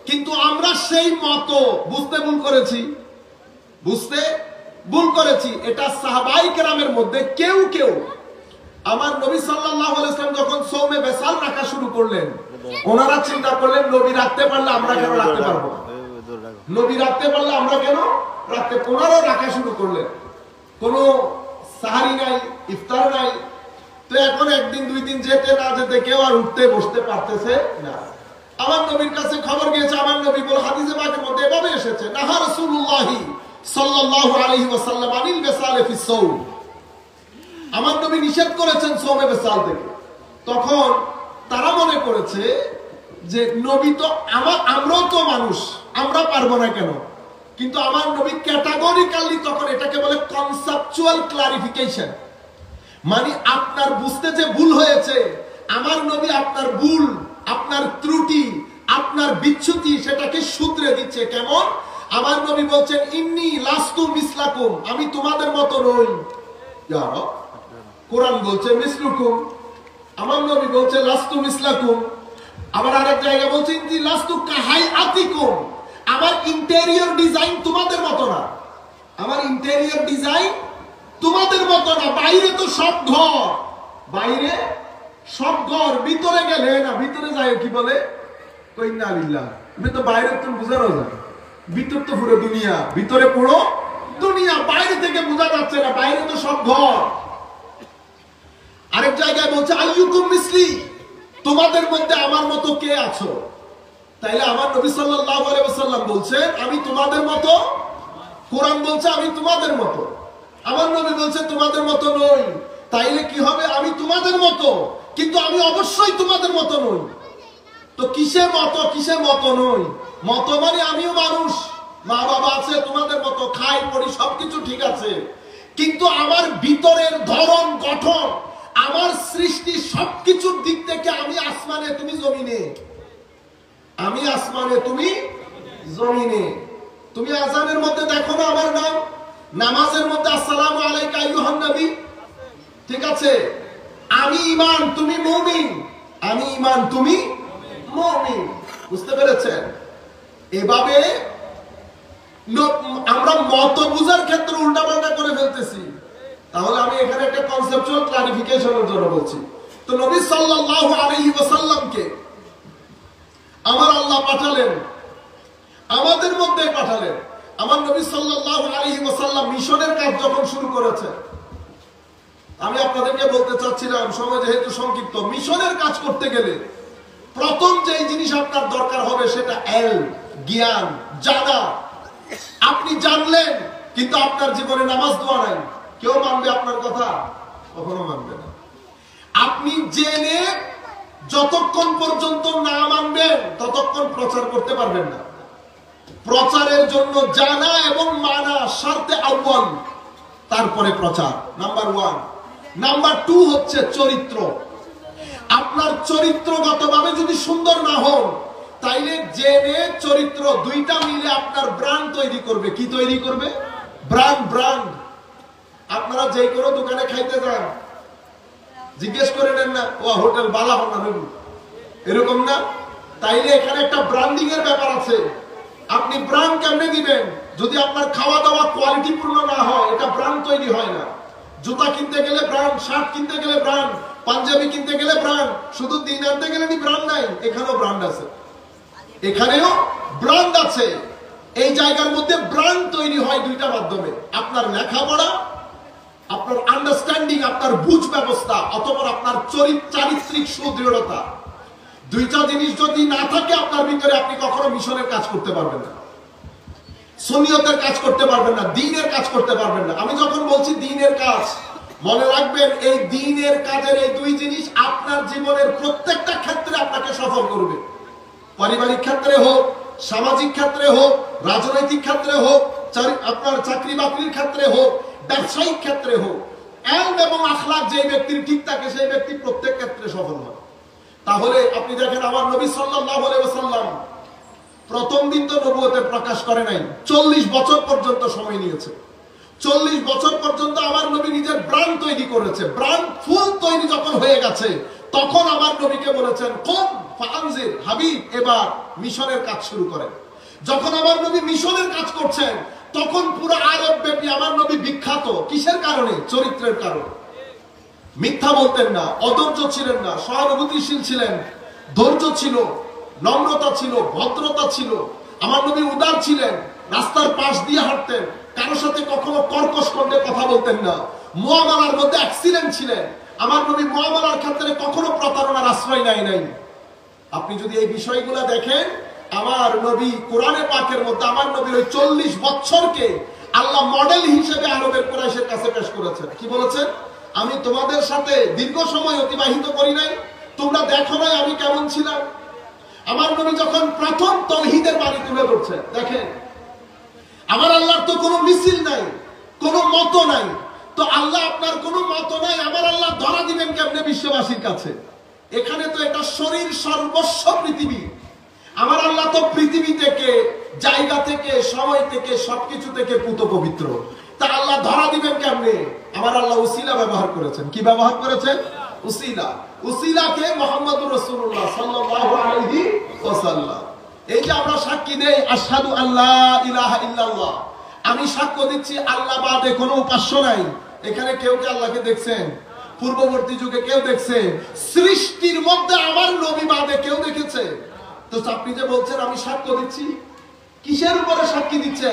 কিন্তু আমরা সেই মত বুঝতে ভুল করেছি, বুঝতে ভুল করেছি। এটা সাহাবায়ে কেরামের মধ্যে কেউ কেউ, আমার নবী সাল্লাল্লাহু আলাইহি ওয়াসাল্লাম যখন সওমে বেসাল রাখা শুরু করলেন, ওনারা চিন্তা করলেন নবী রাখতে পারলে আমরা কেন রাখতে পারবো না, নবী রাখতে পারলে আমরা কেন রাখতে, ওনারা রাখা শুরু করলেন। কোনো সাহারি নাই, ইফতার নাই। তো এখন একদিন দুই দিন যেতে না যেতে কেউ আর উঠতে বসতে পারতেছে না। আমার নবীর কাছে খবর গিয়েছে, আমার নবী বল, হাদিসে পাকের মধ্যে এভাবে এসেছে, নাহা রাসূলুল্লাহি সাল্লাল্লাহু আলাইহি ওয়াসাল্লাম আনিল বিসাল ফি সাওম, আমার নবী নিষেধ করেছেন সওমে বিসাল থেকে। তখন তারা মনে করেছে যে নবী তো আমরাও তো মানুষ, আমরা পারবো না কেন? কিন্তু আমার নবী ক্যাটাগরিক্যালি তখন এটাকে বলে কনসেপচুয়াল ক্লারিফিকেশন, মানে আপনার বুঝতে যে ভুল হয়েছে, আমার নবী আপনার ভুল, আপনার ত্রুটি, আপনার বিচ্যুতি সেটাকে শুধরে দিচ্ছে। কেমন? আমার নবী বলছেন, ইন্নী লাস্তু মিসলাকুম, আমি তোমাদের মতো নই। ইয়া রাব, কোরআন বলছে মিসলুকুম, আমার নবী বলছে লাস্তু মিসলাকুম। আবার আরেক জায়গায় বলছে ইন্নী লাস্তু কাহাইআতিকুম, আমার ইন্টেরিয়র ডিজাইন তোমাদের মতো না, আমার ইন্টেরিয়র ডিজাইন তোমাদের মতো না। বাইরে তো সব ঘর, বাইরে সব ঘর, ভিতরে গেলে না, ভিতরে যায় কি বলে, কইন্না লিল্লাহ, তুমি তো বাইরে তো বুঝানো যায়, ভিতর তো পুরো দুনিয়া, ভিতরে পুরো দুনিয়া, বাইরে থেকে বোঝা যাচ্ছে না, বাইরে তো সব ঘর। আরেক জায়গায় বলছে আইয়ুকুম মিসলি, তোমাদের মধ্যে আমার মতো কে আছো? তাইলে আমার নবী সাল্লাল্লাহু আলাইহি ওয়াসাল্লাম বলছেন আমি তোমাদের মতো, কোরআন বলছে আমি তোমাদের মতো, আমার নবী বলছে তোমাদের মতো নই। তাইলে কি হবে? আমি তোমাদের মতো, কিন্তু আমি অবশ্যই তোমাদের মতো নই। তো কিসের মতো, কিসের মতো নই? মতো মানে আমিও মানুষ, মা বাবা আছে, তোমাদের মতো খাই পড়ি, সবকিছু ঠিক আছে, কিন্তু আমার ভিতরের ধরন গঠন, আমার সৃষ্টি সবকিছুর দিক থেকে আমি আসমানে, তুমি জমিনে, আমি আসমানে, তুমি জমিনে। তুমি আযানের মধ্যে দেখো না আমার নাম, নামাজের মধ্যে আসসালামু আলাইকা আইয়ুহান নবী, ঠিক আছে? আমি ঈমান, তুমি মুমিন, আমি ঈমান, তুমি মুমিন। বুঝতে পেরেছেন? এভাবে আমরা মত বুঝার ক্ষেত্রে উল্টাপাল্টা করে ফেলতেছি। তাহলে আমি এখানে একটা কনসেপচুয়াল ক্লারিফিকেশনের জন্য বলছি। তো নবী সাল্লাল্লাহু আলাইহি ওয়াসাল্লামকে আমার আল্লাহ পাঠালেন, আমাদের মধ্যে পাঠালেন। আমার নবী সাল্লাল্লাহু আলাইহি ওয়াসাল্লাম মিশনের কাজ যখন শুরু করেছে, আমি আপনাদেরকে বলতে চাচ্ছিলাম, সময় যেহেতু সংক্ষিপ্ত, মিশনের কাজ করতে গেলে প্রথম যে জিনিস আপনার দরকার হবে সেটা জ্ঞান, জানা। আপনি জানলেন কিন্তু আপনার জীবনে নামাজ দোয়া নাই, কেউ মানবে আপনার কথা? কখনো মানবে না। আপনি জেনে যতক্ষণ পর্যন্ত না মানবেন ততক্ষণ প্রচার করতে পারবেন না। প্রচারের জন্য জানা এবং মানা শর্তে আউয়াল, তারপরে প্রচার। নাম্বার 1। নাম্বার 2 হচ্ছে চরিত্র। আপনার চরিত্রগতভাবে যদি সুন্দর না হন, তাইলে জেনে চরিত্র দুইটা মিলে আপনার ব্র্যান্ড তৈরি করবে। কি তৈরি করবে? ব্র্যান্ড। আপনারা যে কোনো দোকানে খাইতে যান, জিজ্ঞেস করে নেন না, ও হোটেল বালা হন না, এরকম না? তাইলে এখানে একটা ব্র্যান্ডিং এর ব্যাপার আছে। আপনি ব্র্যান্ড কেমনে দিবেন? যদি আপনার খাওয়া দাওয়া কোয়ালিটিপূর্ণ না হয়, এটা ব্র্যান্ড তৈরি হয় না। জুতা কিনতে গেলে ব্র্যান্ড, শার্ট কিনতে গেলে ব্র্যান্ড, পাঞ্জাবি কিনতে গেলে ব্র্যান্ড, শুধু দিন আনতে গেলে কি ব্র্যান্ড নাই? এখানেও ব্র্যান্ড আছে, এখানেও ব্র্যান্ড আছে। এই জায়গার মধ্যে ব্র্যান্ড তৈরি হয় দুইটা মাধ্যমে, আপনার লেখাপড়া, আপনার আন্ডারস্ট্যান্ডিং, আপনার বুঝ ব্যবস্থা, অথবা আপনার চারিত্রিক সুদৃঢ়তা। দুইটা জিনিস যদি না থাকে আপনার ভিতরে, আপনি কখনো মিশনের কাজ করতে পারবেন না, সুন্নিয়তের কাজ করতে পারবেন না, দ্বীনের কাজ করতে পারবেন না। আমি যখন বলছি দ্বীনের কাজ, মনে রাখবেন এই দ্বীনের কাজের এই দুই জিনিস আপনার জীবনের প্রত্যেকটা ক্ষেত্রে আপনাকে সফল করবে। পারিবারিক ক্ষেত্রে হোক, সামাজিক ক্ষেত্রে হোক, রাজনৈতিক ক্ষেত্রে হোক, আপনার চাকরি বাকরির ক্ষেত্রে হোক, ব্যবসায়িক ক্ষেত্রে হোক। ইলম এবং আখলাক যে ব্যক্তির ঠিক থাকে, সেই ব্যক্তি প্রত্যেক ক্ষেত্রে সফল হয়। তাহলে আপনি দেখেন, আমার নবী সাল্লাল্লাহু আলাইহি ওয়াসাল্লাম প্রথম দিন তো নবুয়তের প্রকাশ করে নাই, 40 বছর পর্যন্ত সময় নিয়েছে। 40 বছর পর্যন্ত আমার নবী নিজের ব্র্যান্ড তৈরি করেছে। ব্র্যান্ড ফুল তৈরি যখন হয়ে গেছে, তখন আমার নবীকে বলেছেন, কুম ফাআনজির, হাবিব এবার মিশনের কাজ শুরু করেন। যখন আমার নবী মিশনের কাজ করছেন, তখন পুরো আরব ব্যাপী আমার নবী বিখ্যাত। কিসের কারণে? চরিত্রের কারণে। মিথ্যা বলতেন না, অধৈর্য ছিলেন না, সহানুভূতিশীল ছিলেন, ধৈর্য ছিল, নম্রতা ছিল, ভদ্রতা ছিল। আমার নবী উদার ছিলেন, রাস্তার পাশ দিয়ে হাঁটতেন, কারোর সাথে কখনো কর্কশ কণ্ঠে কথা বলতেন না, মুআমালার মধ্যে এক্সিলেন্ট ছিলেন। আমার নবী মুআমালার ক্ষেত্রে কখনো প্রতারণার আশ্রয় নেয় নাই। আপনি যদি এই বিষয়গুলো দেখেন, আমার নবী কোরআনে পাকের মধ্যে আমার নবীর ওই 40 বছরকে আল্লাহ মডেল হিসেবে আরবের কুরাইশের কাছে পেশ করেছেন। কি বলেছেন? আমি তোমাদের সাথে দীর্ঘ সময় অতিবাহিত করি নাই, তোমরা দেখো নাই আমি কেমন ছিলাম। আমার নবী যখন প্রথম তাওহীদের বাণী তুলে ধরছেন, দেখেন আমার আল্লাহর তো কোনো মিছিল নাই, কোনো মত নাই। তো আল্লাহ আপনার কোনো মত নাই, আমার আল্লাহ ধরা দিবেন কেমনে বিশ্ববাসীর কাছে? এখানে তো এটা শরীর সর্বস্ব পৃথিবী। আমার আল্লাহ তো পৃথিবী থেকে, জায়গা থেকে, সময় থেকে, সবকিছু থেকে পুত পবিত্র। তা আল্লাহ ধরা দিবেন কেমনে? আমার আল্লাহ উসিলা ব্যবহার করেছেন। কি ব্যবহার করেছেন? উসিলা। উসিলাকে মুহাম্মদুর রাসূলুল্লাহ সাল্লাল্লাহু আলাইহি ওয়াসাল্লাম। এই যে আমরা সাক্ষী দেই, আশহাদু আল্লা ইলাহা ইল্লাল্লাহ, আমি সাক্ষ্য দিচ্ছি আল্লাহ বাদে কোনো উপাস্য নাই। এখানে কেউ কি আল্লাহকে দেখছেন? পূর্ববর্তী যুগে কেউ দেখছে? সৃষ্টির মধ্যে আমার নবী বাদে কেউ দেখেছে? তো আপনি যে বলছেন আমি সাক্ষ্য দিচ্ছি, কিসের উপরে সাক্ষী দিচ্ছে?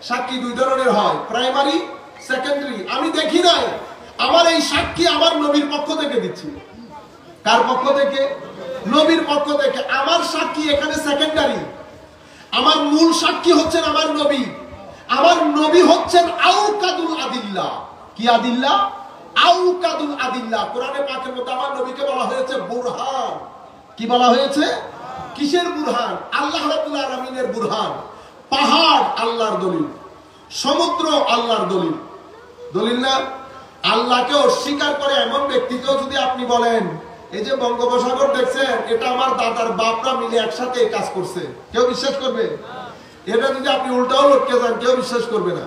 সাক্ষী দুই ধরনের হয়, প্রাইমারি, সেকেন্ডারি। আমি দেখি নাই, আমার এই সাক্ষী আমার নবীর পক্ষ থেকে দিচ্ছি। কার পক্ষ থেকে? নবীর পক্ষ থেকে। আমার সাক্ষী এখানে সেকেন্ডারি। আমার মূল সাক্ষী হচ্ছেন আমার নবী। আমার নবী হচ্ছেন আউকাদুল আদিল্লাহ। কি আদিল্লাহ? আউকাদুল আদিল্লাহ। কোরআনে পাকের মধ্যে আমার নবীকে বলা হয়েছে বুরহান। কি বলা হয়েছে? কিসের বুরহান? আল্লাহ রাব্বুল আলামিনের বুরহান। পাহাড় আল্লাহর দলিল, সমুদ্র আল্লাহর দলিল। দলিল না? আল্লাহকে অস্বীকার করে এমন ব্যক্তিকেও যদি আপনি বলেন, এই যে বঙ্গোপসাগর দেখছেন, এটা আমার দাদার বাপরা মিলে একসাথে এই কাজ করছে, কেউ বিশ্বাস করবে? এটা যদি আপনি উল্টাও লটকে যান, কেউ বিশ্বাস করবে না।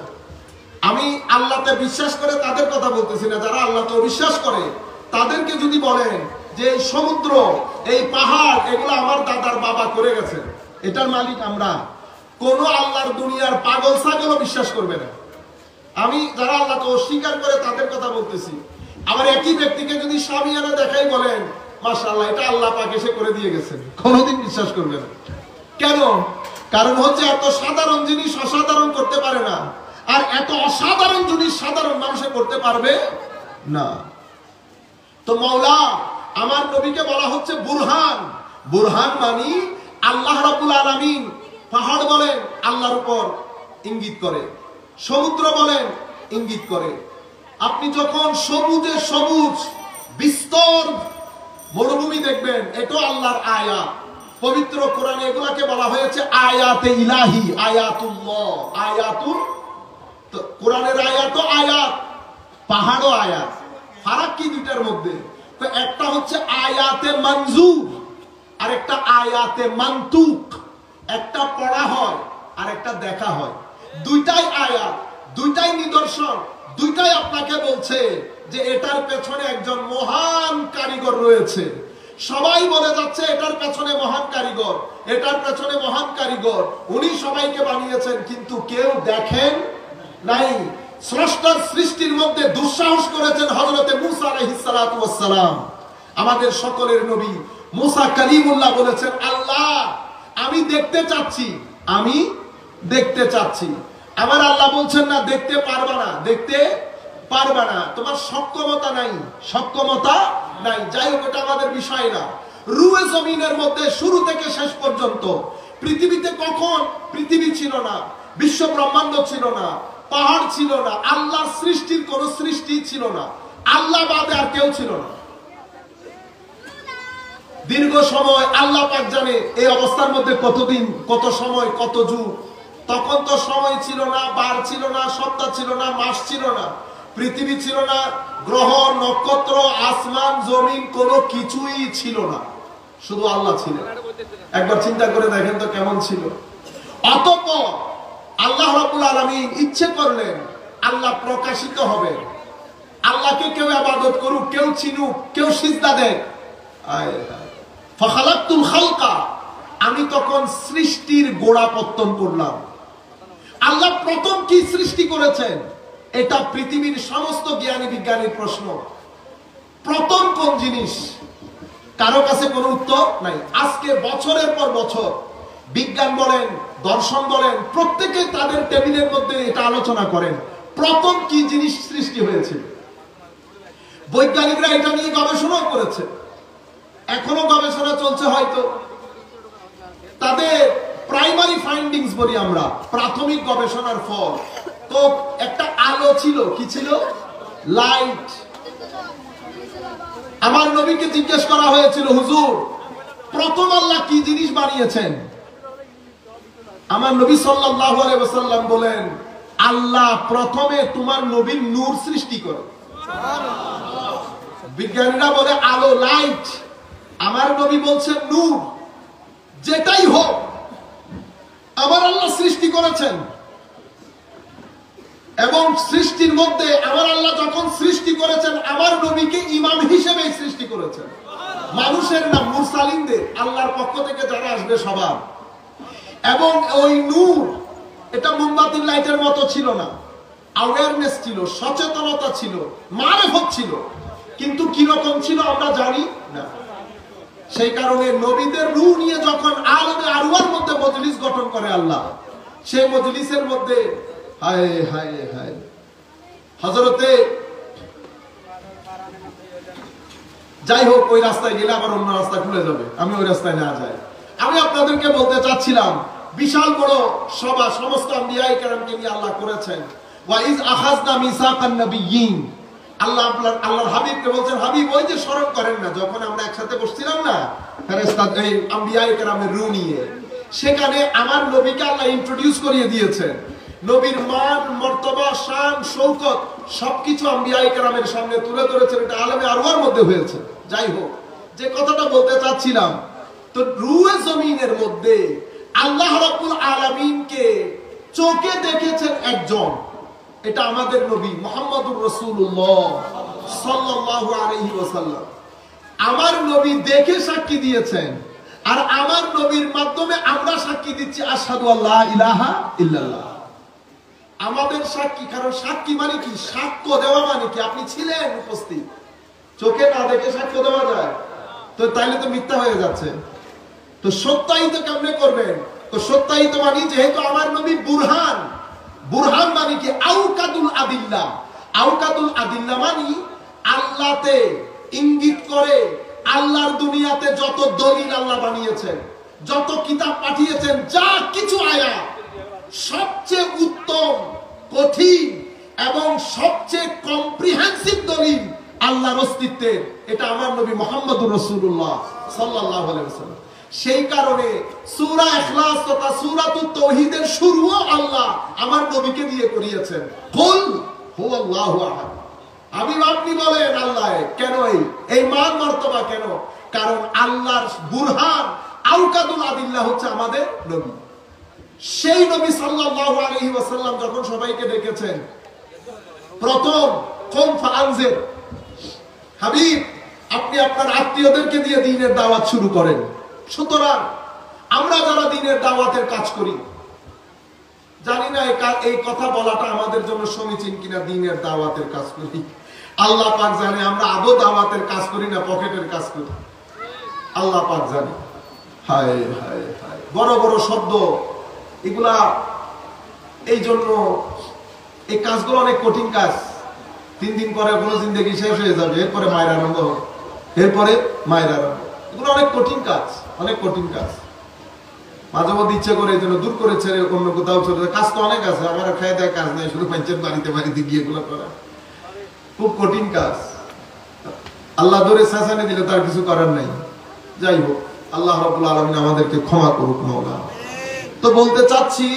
আমি আল্লাহতে বিশ্বাস করে তাদের কথা বলতেছি না, যারা আল্লাহতে অবিশ্বাস করে তাদেরকে যদি বলেন যে এই সমুদ্র, এই পাহাড়, এগুলো আমার দাদার বাবা করে গেছে, এটার মালিক আমরা, কোন আল্লাহর দুনিয়ার পাগল ছাগলও বিশ্বাস করবে না। আমি যারা আল্লাহকে অস্বীকার করে তাদের কথা বলতেছি। আবার একই ব্যক্তিকে যদি সামিয়ানা দেখাই বলেন মাশাআল্লাহ এটা আল্লাহ পাক এসে করে দিয়ে গেছেন, কোনোদিন বিশ্বাস করবে না। কেন? কারণ হচ্ছে এত সাধারণ জিনিস অসাধারণ করতে পারে না, আর এত অসাধারণ জিনিস সাধারণ মানুষে করতে পারবে না। তো মাওলা আমার নবীকে বলা হচ্ছে বুরহান। বুরহান মানে আল্লাহ রাব্বুল আলামিন। পাহাড় বলেন আল্লাহর উপর ইঙ্গিত করে, সমুদ্র বলেন ইঙ্গিত করে। আপনি যখন সবুজে সবুজ বিস্তর মরুভূমি দেখবেন, এটাও আল্লাহর আয়াত। পবিত্র কোরআনে এগুলাকে বলা হয়েছে আয়াতে ইলাহি, আয়াতুল্লাহ, আয়াতুল। তো কোরআনের আয়াত তো আয়াত, পাহাড়ও আয়াত। ফারাক কি দুইটার মধ্যে? তো একটা হচ্ছে আয়াতে মনজুর আর একটা আয়াতে মানতুক। একটা পড়া হয় আর একটা দেখা হয়। দুইটাই আয়াত, দুইটাই নিদর্শন, দুইটাই আপনাকে বলছে যে এটার পেছনে একজন মহান কারিগর রয়েছে। সবাই বলে যাচ্ছে এটার পেছনে মহান কারিগর, এটার পেছনে মহান কারিগর, উনি সবাইকে বানিয়েছেন, কিন্তু কেউ দেখেন নাই। স্রষ্টার সৃষ্টির মধ্যে দুঃসাহস করেছেন হযরতে মূসা আলাইহিস সালাতু ওয়াস সালাম, আমাদের সকলের নবী মূসা কালিমুল্লাহ বলেছেন, আল্লাহ আমি দেখতে চাচ্ছি, আমি দেখতে চাচ্ছি। আমার আল্লাহ বলছেন না দেখতে পারবা না, দেখতে পারবা না, তোমার সক্ষমতা নাই, সক্ষমতা নাই। যাই হোক, এটা আমাদের বিষয় না। রুয়ে জমিনের মধ্যে শুরু থেকে শেষ পর্যন্ত পৃথিবীতে কখন পৃথিবী ছিল না, বিশ্ব ব্রহ্মাণ্ড ছিল না, পাহাড় ছিল না, আল্লাহর সৃষ্টির কোন সৃষ্টি ছিল না, আল্লাহ বাদে আর কেউ ছিল না। দীর্ঘ সময় আল্লাহ পাক জানে এই অবস্থার মধ্যে কতদিন, কত সময়, কত যুগ। তখন তো সময় ছিল না, বার ছিল না, সপ্তাহ ছিল না, মাস ছিল না, পৃথিবী ছিল না, গ্রহ নক্ষত্র আসমান জমিন কোনো কিছুই ছিল না, শুধু আল্লাহ ছিলেন। একবার চিন্তা করে দেখেন তো কেমন ছিল। অতঃপর আল্লাহ রাব্বুল আলামিন ইচ্ছে করলেন আল্লাহ প্রকাশিত হবে, আল্লাহকে কেউ ইবাদত করুক, কেউ চিনুক, কেউ সিজদা দেয়। ফাখালাকতুল খালকা, আমি তখন সৃষ্টির গোড়াপত্তন করলাম। আল্লাহ প্রথম কি সৃষ্টি করেছেন, এটা পৃথিবীর সমস্ত জ্ঞানী বিজ্ঞানীর প্রশ্ন। প্রথম কোন জিনিস, কারো কাছে কোনো উত্তর নাই। আজকে বছরের পর বছর বিজ্ঞান বলেন, দর্শন বলেন, প্রত্যেকে তাদের টেবিলের মধ্যে এটা আলোচনা করেন, প্রথম কি জিনিস সৃষ্টি হয়েছিল। বৈজ্ঞানিকরা এটা নিয়ে গবেষণা করেছে, এখনো গবেষণা চলছে। হয়তো তাদের প্রাইমারি ফাইন্ডিংস বলি আমরা, প্রাথমিক গবেষণার ফল। তো একটা আলো ছিল, কি ছিল? লাইট। আমার নবীকে জিজ্ঞেস করা হয়েছিল, হুজুর প্রথম আল্লাহ কি জিনিস বানিয়েছেন? আমার নবী সাল্লাল্লাহু আলাইহি ওয়াসাল্লাম বলেন, আল্লাহ প্রথমে তোমার নবীর নূর সৃষ্টি করে। বিজ্ঞানীরা বলে আলো, লাইট, আমার নবী বলছেন নূর। যেটাই হোক আমার আল্লাহ সৃষ্টি করেছেন, এবং সৃষ্টির মধ্যে আমার আল্লাহ যখন সৃষ্টি করেছেন আমার নবীকে ইমাম হিসেবে সৃষ্টি করেছেন। মানুষের না, মুরসালিনদের, আল্লাহর পক্ষ থেকে যারা আসবে সবার। এবং ওই নূর এটা মোমবাতির লাইটের মতো ছিল না, অ্যাওয়ারনেস ছিল, সচেতনতা ছিল, মারিফত ছিল, কিন্তু কিরকম ছিল আমরা জানি না। সেই কারণে নবীদের রূহ নিয়ে যখন আলমে আরওয়ার মধ্যে মজলিস গঠন করে আল্লাহ, সেই মজলিসের মধ্যে হায় হায় হায় হযরতে, যাই হোক ওই রাস্তায় গেলে আবার অন্য রাস্তা খুলে যাবে, আমি ওই রাস্তায় না যাই। আমি আপনাদেরকে বলতে চাচ্ছিলাম, বিশাল বড় সভা সমস্ত আম্বিয়ায়ে কেরামকে নিয়ে আল্লাহ করেছেন। ওয়া ইজ আখাযনা মিসাকান নাবিয়্যিন, আল্লাহর হাবিবকে বলছেন, হাবিব ওই যে স্মরণ করেন না যখন আমরা একসাথে বসছিলাম না ফেরেশতা এই আম্বিয়ায়ে কেরামের রূহ নিয়ে, সেখানে আমার নবীকে আল্লাহ ইন্ট্রোডিউস করিয়ে দিয়েছেন। নবীর মান, মর্তবা, শান, শৌকত সবকিছু আম্বিয়ায়ে কেরামের সামনে তুলে ধরেছেন। এটা আলমে আরওয়ার মধ্যে হয়েছে। যাই হোক, যে কথাটা বলতে চাচ্ছিলাম, তো রুয়ে জমিনের মধ্যে আল্লাহ রাব্বুল আলামিনকে চোখে দেখেছেন একজন, এটা আমাদের নবী মুহাম্মদুর রাসূলুল্লাহ সাল্লাল্লাহু আলাইহি ওয়াসাল্লাম। আমার নবী দেখে সাক্ষী দিয়েছেন, আর আমার নবীর মাধ্যমে আমরা সাক্ষী দিচ্ছি আশহাদু আল্লা ইলাহা ইল্লাল্লাহ। আমাদের সাক্ষী, কারণ সাক্ষী মানে কি? সাক্ষ্য দেওয়া মানে কি? আপনি ছিলেন উপস্থিত, চোখে না দেখে সাক্ষ্য দেওয়া যায়? তো তাইলে তো মিথ্যা হয়ে যাচ্ছে। তো সত্যায়িত কেমনে করবেন? তো সত্যায়িত মানে যেহেতু আমার নবী বুরহান, বুরহান মানে কি? আউকাদুল আদিল্লাহ। আউকাদুল আদিল্লাহ মানে আল্লাহতে ইঙ্গিত করে, আল্লাহর দুনিয়াতে যত দলিল আল্লাহ বানিয়েছেন, যত কিতাব পাঠিয়েছেন, যা কিছু আয়াত, সবচেয়ে উত্তম, কঠিন এবং সবচেয়ে কম্প্রিহেন্সিভ দলিল আল্লাহর অস্তিত্বের, এটা আমার নবী মুহাম্মদুর রাসূলুল্লাহ সাল্লাল্লাহু আলাইহি ওয়াসাল্লাম। সেই কারণে সূরা ইখলাস তথা সূরাতুত তাওহীদের শুরুও আল্লাহ আমার নবীকে দিয়ে করিয়েছেন। কুল হুয়াল্লাহু আহাদ। আপনি বলেন আল্লাহ কেন, এই মান মর্তবা কেন? কারণ আল্লাহর বুরহান আওকাদুল আদিল্লাহ হচ্ছে আমাদের নবী। সেই নবী সাল্লাল্লাহু আলাইহি ওয়াসাল্লাম যখন সবাইকে ডেকেছেন, প্রথম কোন ফাআনজির, হাবিব আপনি আপনার আত্মীয়দেরকে দিয়ে দ্বীনের দাওয়াত শুরু করেন। সুতরাং আমরা যারা দ্বীনের দাওয়াতের কাজ করি, জানি না এই কথা বলাটা আমাদের জন্য সমীচীন কিনা, দ্বীনের দাওয়াতের কাজ করি, আল্লাহ পাক জানে আমরা আদৌ দাওয়াতের কাজ করি না পকেটের কাজ করি, আল্লাহ পাক জানে। হায় হায় হায়, বড় বড় শব্দ এগুলা। এই জন্য এই কাজগুলো অনেক কঠিন কাজ। 3 দিন পরে কোনো জিন্দেগি শেষ হয়ে যাবে, এরপরে মায়ের আরম্ভ হবে, এরপরে মায়ের আরম্ভ। এগুলো অনেক কঠিন কাজ, অনেক কঠিন কাজ। মাঝে মধ্যে ইচ্ছে করে এই জন্য দূর করে ছেড়ে অন্য কোথাও চলে যায়। কাজ তো অনেক আছে, আমার খাই দেয় কাজ নেই, শুধু পঞ্চায়েত বাড়িতে বাড়িতে গিয়ে এগুলো করা খুব কঠিন কাজ। আল্লাহ ধরে শাসানি দিলে তার কিছু করার নাই। যাই হোক, আল্লাহ রাব্বুল আলামিন আমাদেরকে ক্ষমা করুক মাওলা। তো বলতে চাচ্ছি,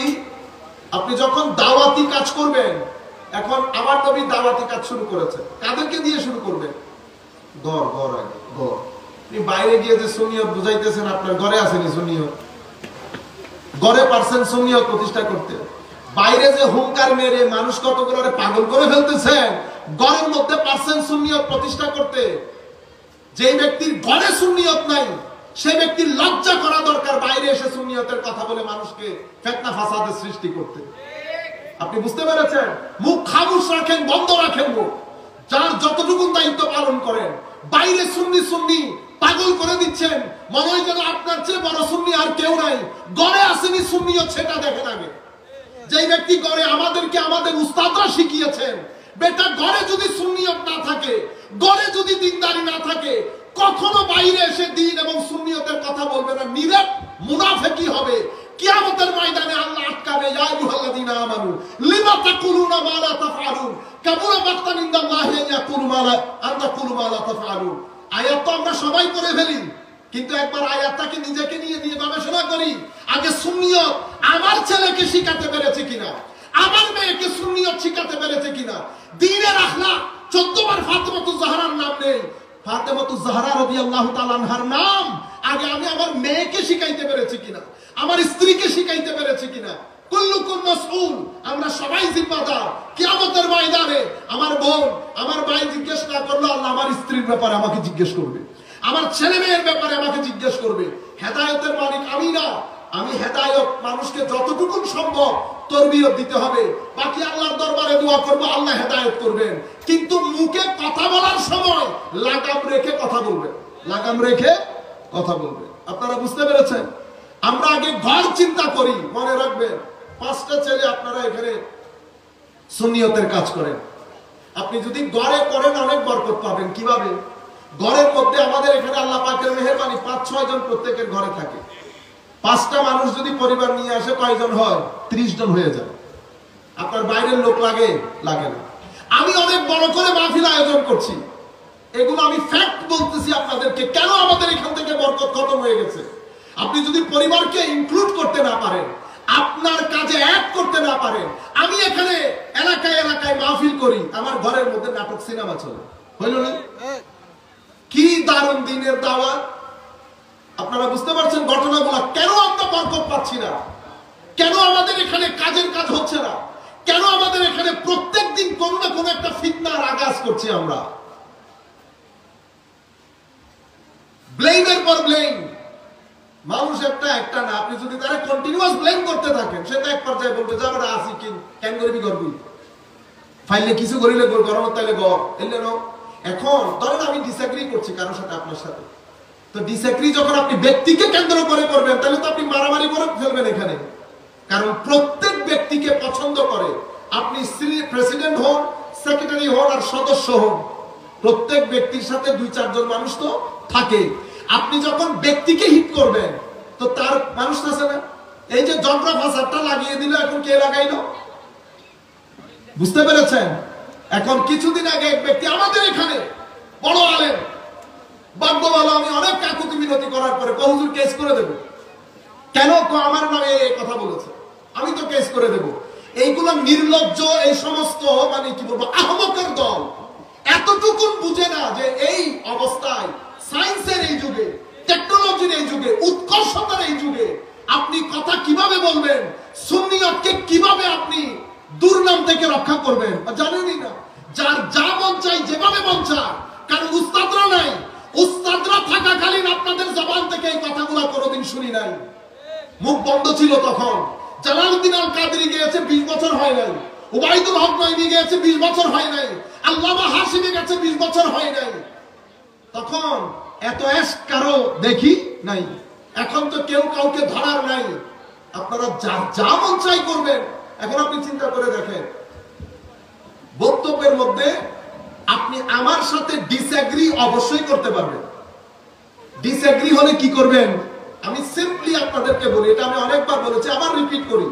আপনি যখন দাওয়াতি কাজ করবেন, এখন আমার নবী দাওয়াতি কাজ শুরু করেছে, কাদেরকে দিয়ে শুরু করবেন? ঘর ঘর আগে ঘর। আপনি বাইরে গিয়ে যে সুন্নিয়ত বুঝাইতেছেন, আপনার ঘরে আসেনি সুন্নিয়ত? ঘরে পারছেন সুন্নিয়ত প্রতিষ্ঠা করতে? বাইরে যে হুঙ্কার মেরে মানুষ কতগুলো পাগল করে ফেলতেছেন, ঘরের মধ্যে পারছেন সুন্নিয়ত প্রতিষ্ঠা করতে? যে ব্যক্তির ঘরে সুন্নিয়ত নাই, সে ব্যক্তির লজ্জা করা দরকার বাইরে এসে সুন্নিয়তের কথা বলে মানুষকে ফিতনা ফাসাদের সৃষ্টি করতে। আপনি বুঝতে পেরেছেন? মুখ খামোশ রাখেন, বন্ধ রাখেন মুখ। যার যতটুকু দায়িত্ব পালন করেন, বাইরে সুন্নি সুন্নি পাগল করে দিচ্ছেন, মনে হয় যেন আপনার চেয়ে বড় সুন্নি আর কেউ নাই। ঘরে আসেনি সুন্নিয়ত, সেটা দেখেন আগে। যে ব্যক্তি ঘরে আমাদেরকে আমাদের উস্তাদরা শিখিয়েছেন, বেটা ঘরে যদি সুন্নিয়ত না থাকে, ঘরে যদি দ্বীনদারি না থাকে, কখনো বাইরে এসে দ্বীন এবং সুন্নিয়তের কথা বলবে না, নীরব মুনাফিকি হবে। কিয়ামতের ময়দানে আল্লাহ আটকাবে, ইয়া আইয়ুহাল্লাযীনা আমানু লিমা তাকুলুনা মা লা তাফআলুন কাবুরা মাকতান ইনদাল্লাহি আন ইয়াকুলু মা লা তাফআলুন। আয়াত তো আমরা সবাই পড়ে ফেলি, কিন্তু একবার আয়াতটাকে নিজেকে নিয়ে গবেষণা করি। আগে সুন্নিয়ত আমার ছেলেকে শিখাতে পেরেছে কিনা, আমার মেয়েকে সুন্নিয়ত শিখাতে পেরেছে কিনা। দ্বীনের আখলাক 14 বার ফাতেমাতুজ জাহরার নাম নেই, ফাতেমাতুজ জাহরা রাদিয়াল্লাহু তাআলা আনহার নাম আগে আমি আমার মেয়েকে শিখাইতে পেরেছি কিনা, আমার স্ত্রীকে শিখাইতে পেরেছি কিনা। কুল্লুকুম মাসউল, আমরা সবাই জিম্মাদার। কিয়ামতের ময়দানে আমার বোন, আমার ভাই জিজ্ঞেস না করলো, আল্লাহ আমার স্ত্রীর ব্যাপারে আমাকে জিজ্ঞেস করবে, আমার ছেলে মেয়ের ব্যাপারে আমাকে জিজ্ঞেস করবে। হেদায়েতের মালিক আমি না, আমি হেদায়েত মানুষকে যতটুকু সম্ভব তরবিয়ত দিতে হবে, বাকি আল্লাহর দরবারে দোয়া করব, আল্লাহ হেদায়েত করবেন। কিন্তু মুখে কথা বলার সময় লাগাম রেখে কথা বলবেন, লাগাম রেখে কথা বলবেন। আপনারা বুঝতে পেরেছেন? আমরা আগে ঘর চিন্তা করি। মনে রাখবেন, 5টা ছেলে আপনারা এখানে সুন্নিয়তের কাজ করেন। আপনি যদি ঘরে করেন অনেক বরকত পাবেন। কিভাবে? ঘরের মধ্যে আমাদের এখানে আল্লাহ পাকের মেহেরবানি 5-6 জন প্রত্যেকের ঘরে থাকে। 5টা মানুষ যদি পরিবার নিয়ে আসে কয়জন হয়? 30 জন হয়ে যায়। আপনার বাইরের লোক লাগে? লাগে না। আমি অনেক বড় করে মাহফিল আয়োজন করছি, এগুলো আমি ফ্যাক্ট বলতেছি আপনাদেরকে। কেন আমাদের এখান থেকে বরকত খতম হয়ে গেছে? আপনি যদি পরিবারকে ইনক্লুড করতে না পারেন, আপনার কাজে অ্যাড করতে না পারেন। আমি এখানে এলাকায় এলাকায় মাহফিল করি, আমার ঘরের মধ্যে নাটক সিনেমা চলে, হইল না? কি দারুণ দ্বীনের দাওয়াত! আপনারা বুঝতে পারছেন ঘটনাগুলো? কেন আমরা বরকত পাচ্ছি না? কেন আমাদের এখানে কাজের কাজ হচ্ছে না? কেন আমাদের এখানে প্রত্যেক দিন কোনো না কোনো একটা ফিতনার আগাজ করছি আমরা? ব্লেমের পর ব্লেম। মানুষ একটা না, আপনি যদি তারা কন্টিনিউয়াস ব্লেম করতে থাকেন, সেটা এক পর্যায়ে বলবে যে আমরা আসি কেন করবি করবি ফাইলে কিছু করিলে গরম তাইলে গর এলে ন। এখন ধরেন আমি ডিসএগ্রি করছি কারোর সাথে, আপনার সাথে, তো ডিসএগ্রি যখন আপনি ব্যক্তিকে কেন্দ্র করে করবেন, তাহলে তো আপনি মারামারি করে ফেলবেন এখানে। কারণ প্রত্যেক ব্যক্তিকে পছন্দ করে। আপনি প্রেসিডেন্ট হন, সেক্রেটারি হন আর সদস্য হন, প্রত্যেক ব্যক্তির সাথে 2-4 জন মানুষ তো থাকে। আপনি যখন ব্যক্তিকে হিট করবেন, তো তার মানুষ আছে না? এই যে যন্ত্র ফাসাদটা লাগিয়ে দিল, এখন কে লাগাইলো? বুঝতে পেরেছেন? এখন কিছুদিন আগে এক ব্যক্তি আমাদের এখানে বড় আলেম, ভাগ্য ভালো আমি অনেক কাকুতি মিনতি করার পরে হুজুর কেস করে দেব। কেন? আমার নামে এই কথা বলেছে, আমি তো কেস করে দেব। এইগুলো নির্লজ্জ, এই সমস্ত মানে কি বলবো আহমকের দল এতটুকুন বুঝে না যে এই অবস্থায় সায়েন্সের এই যুগে, টেকনোলজির এই যুগে, উৎকর্ষতার এই যুগে আপনি কথা কিভাবে বলবেন, সুন্নিয়তকে কিভাবে আপনি দুর্নাম থেকে রক্ষা করবেন জানেনই না। যার যা মন চাই যেভাবে মন চায়, কারণ উস্তাদরা নাই। উস্তাদরা থাকাকালীন আপনাদের জবান থেকে এই কথাগুলো কোনোদিন শুনি নাই, মুখ বন্ধ ছিল তখন। জালালউদ্দিন আল কাদেরী গিয়েছে 20 বছর হয় নাই, উবাইদুল হক নঈমী গিয়েছে 20 বছর হয় নাই, আল্লামা হাশিমি গেছে 20 বছর হয় নাই। তখন এত এশ কারো দেখি নাই। এখন তো কেউ কাউকে ধরার নাই, আপনারা যা মন চাই করবেন। এখন আপনি চিন্তা করে দেখেন, বক্তব্যের মধ্যে আপনি আমার সাথে ডিসএগ্রি অবশ্যই করতে পারবেন। ডিসএগ্রি হলে কি করবেন? আমি সিম্পলি আপনাদেরকে বলি, এটা আমি অনেকবার বলেছি, আবার রিপিট করি।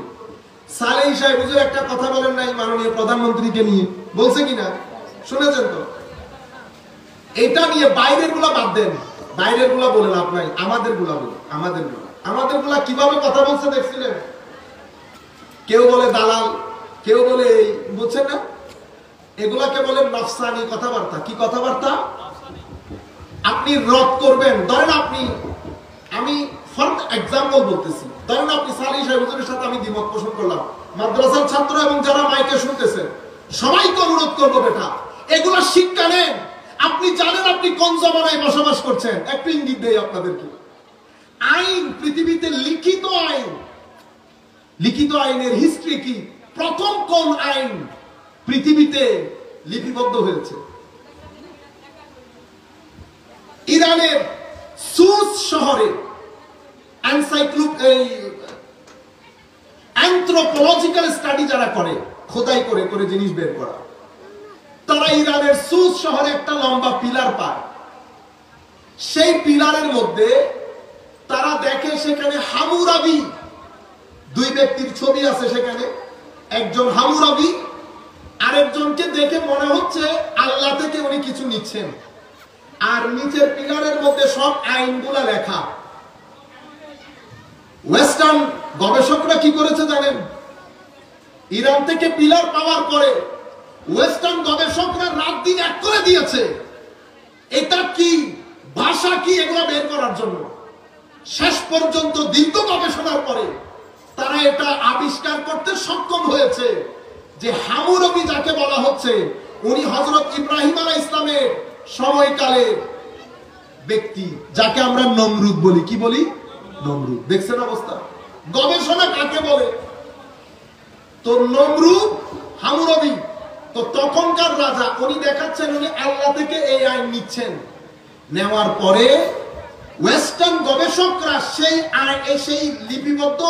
সালেহী সাহেব হুজুর একটা কথা বলেন নাই মাননীয় প্রধানমন্ত্রীকে নিয়ে, বলছে কিনা শুনেছেন তো? এটা নিয়ে বাইরের গুলা বাদ দেন, বাইরের গুলা বলেন আপনার, আমাদের গুলা বলেন। আমাদের গুলা কিভাবে কথা বলছে দেখছিলেন? কেউ বলে দালাল, কেউ বলে এই, বুঝছেন না? এগুলাকে বলেন নফসানি কথাবার্তা। কি কথাবার্তা? আপনি রদ করবেন, ধরেন আপনি, আমি ফর এক্সাম্পল বলতেছি, ধরেন আপনি সালেহী সাহেব হুজুরের সাথে আমি দ্বিমত পোষণ করলাম, মাদ্রাসার ছাত্র এবং যারা মাইকে শুনতেছেন সবাইকে অনুরোধ করবো, বেটা এগুলা শিক্ষা নেন। আপনি জানেন আপনি কোন জমানায় বসবাস করছেন। একটু ইঙ্গিত দেই আপনাদেরকে। আইন, পৃথিবীতে লিখিত আইন, লিখিত আইনের হিস্ট্রি কি? প্রথম কোন আইন পৃথিবীতে লিপিবদ্ধ হয়েছে? ইরানের সুস শহরে অ্যানথ্রোপোলজিক্যাল স্টাডি যারা করে, খোদাই করে করে জিনিস বের করা, তারা ইরানের সুস শহরে একটা লম্বা পিলার পায়। সেই পিলারের মধ্যে তারা দেখে সেখানে হামুরাবি, দুই ব্যক্তির ছবি আছে সেখানে। একজন হামুরাবি, আরেকজনকে দেখে মনে হচ্ছে আল্লাহ থেকে উনি কিছু নিচ্ছেন। আর নিচের পিলারের মধ্যে সব আইনগুলা লেখা। ওয়েস্টার্ন গবেষকরা কি করেছে জানেন? ইরান থেকে পিলার পাওয়ার পরে ওয়েস্টার্ন গবেষকরা রাত দিন এক করে দিয়েছে এটা কি, ভাষা কি, এগুলো বের করার জন্য। শেষ পর্যন্ত দীর্ঘ গবেষণার পরে তারা এটা আবিষ্কার করতে সক্ষম হয়েছে যে হামুরাবি যাকে বলা হচ্ছে, উনি হযরত ইব্রাহিম আলাইহিস সালামের সময়কালে ব্যক্তি, যাকে আমরা নমরুদ বলি। কি বলি? নমরুদ। দেখছেন অবস্থা? গবেষণা কাকে বলে? তো নমরুদ, হামুরাবি, তো তখনকার রাজা, উনি দেখাচ্ছেন উনি আল্লাহ থেকে এই আইন নিচ্ছেন। নেওয়ার পরে ওয়েস্টার্ন গবেষকরা সেই আইন, সেই লিপিবদ্ধ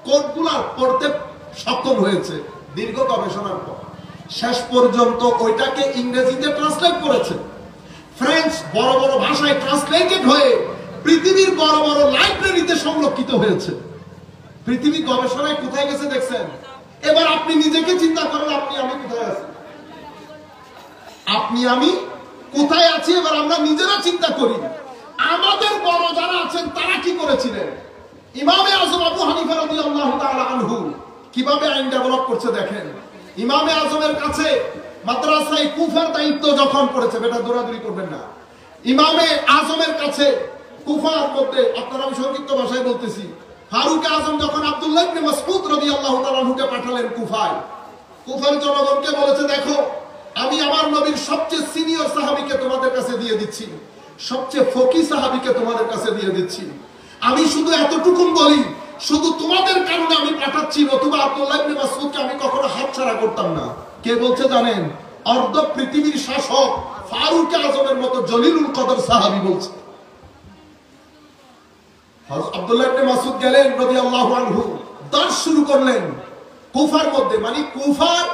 কোডগুলা পড়তে সক্ষম হয়েছে দীর্ঘ গবেষণার পর। শেষ পর্যন্ত ওইটাকে ইংরেজিতে ট্রান্সলেট করেছে, ফ্রেঞ্চ বড় বড় ভাষায় ট্রান্সলেটেড হয়ে পৃথিবীর বড় বড় লাইব্রেরিতে সংরক্ষিত হয়েছে। পৃথিবী গবেষণায় কোথায় গেছে দেখছেন? এবার আপনি নিজেকে চিন্তা করেন, আপনি আমি কোথায় আছি? আপনি আমি কোথায় আছি? এবার আমরা নিজেরা চিন্তা করি। আমাদের বড় যারা আছেন তারা কি করেছিলেন? ইমামে আজম আবু হানিফা রাদিয়াল্লাহু তাআলা আনহু কিভাবে আইন ডেভেলপ করছে দেখেন। ইমামে আজমের কাছে মাদ্রাসায় কুফার দায়িত্ব যখন পড়েছে, বেটা দৌড়াদৌড়ি করবেন না, ইমামে আজমের কাছে কুফার মধ্যে, আপনারা আমি সংক্ষিপ্ত ভাষায় বলতেছি, ফারুক আজম যখন আব্দুল্লাহ ইবনে মাসউদ রাদিয়াল্লাহু তাআলা আনহুকে পাঠালেন কুফায়, কুফার জনগণকে বলেছে, দেখো আমি আমার নবীর সবচেয়ে সিনিয়র সাহাবীকে তোমাদের কাছে দিয়ে দিচ্ছি, সবচেয়ে ফকিহ সাহাবীকে তোমাদের কাছে দিয়ে দিচ্ছি। আমি শুধু এতটুকুন বলি, শুধু তোমাদের কারণে আমি পাঠাচ্ছি, নতুবা আব্দুল্লাহ ইবনে মাসউদকে আমি কখনো হাতছাড়া করতাম না। কে বলছে জানেন? অর্ধ পৃথিবীর শাসক ফারুক আজমের মতো জলিলুল কদর সাহাবী বলছে। আব্দুল্লাহ ইবনে মাসউদ গেলেন রাদিয়াল্লাহু আনহু, দার্স শুরু করলেন কুফার মধ্যে, মানে কুফার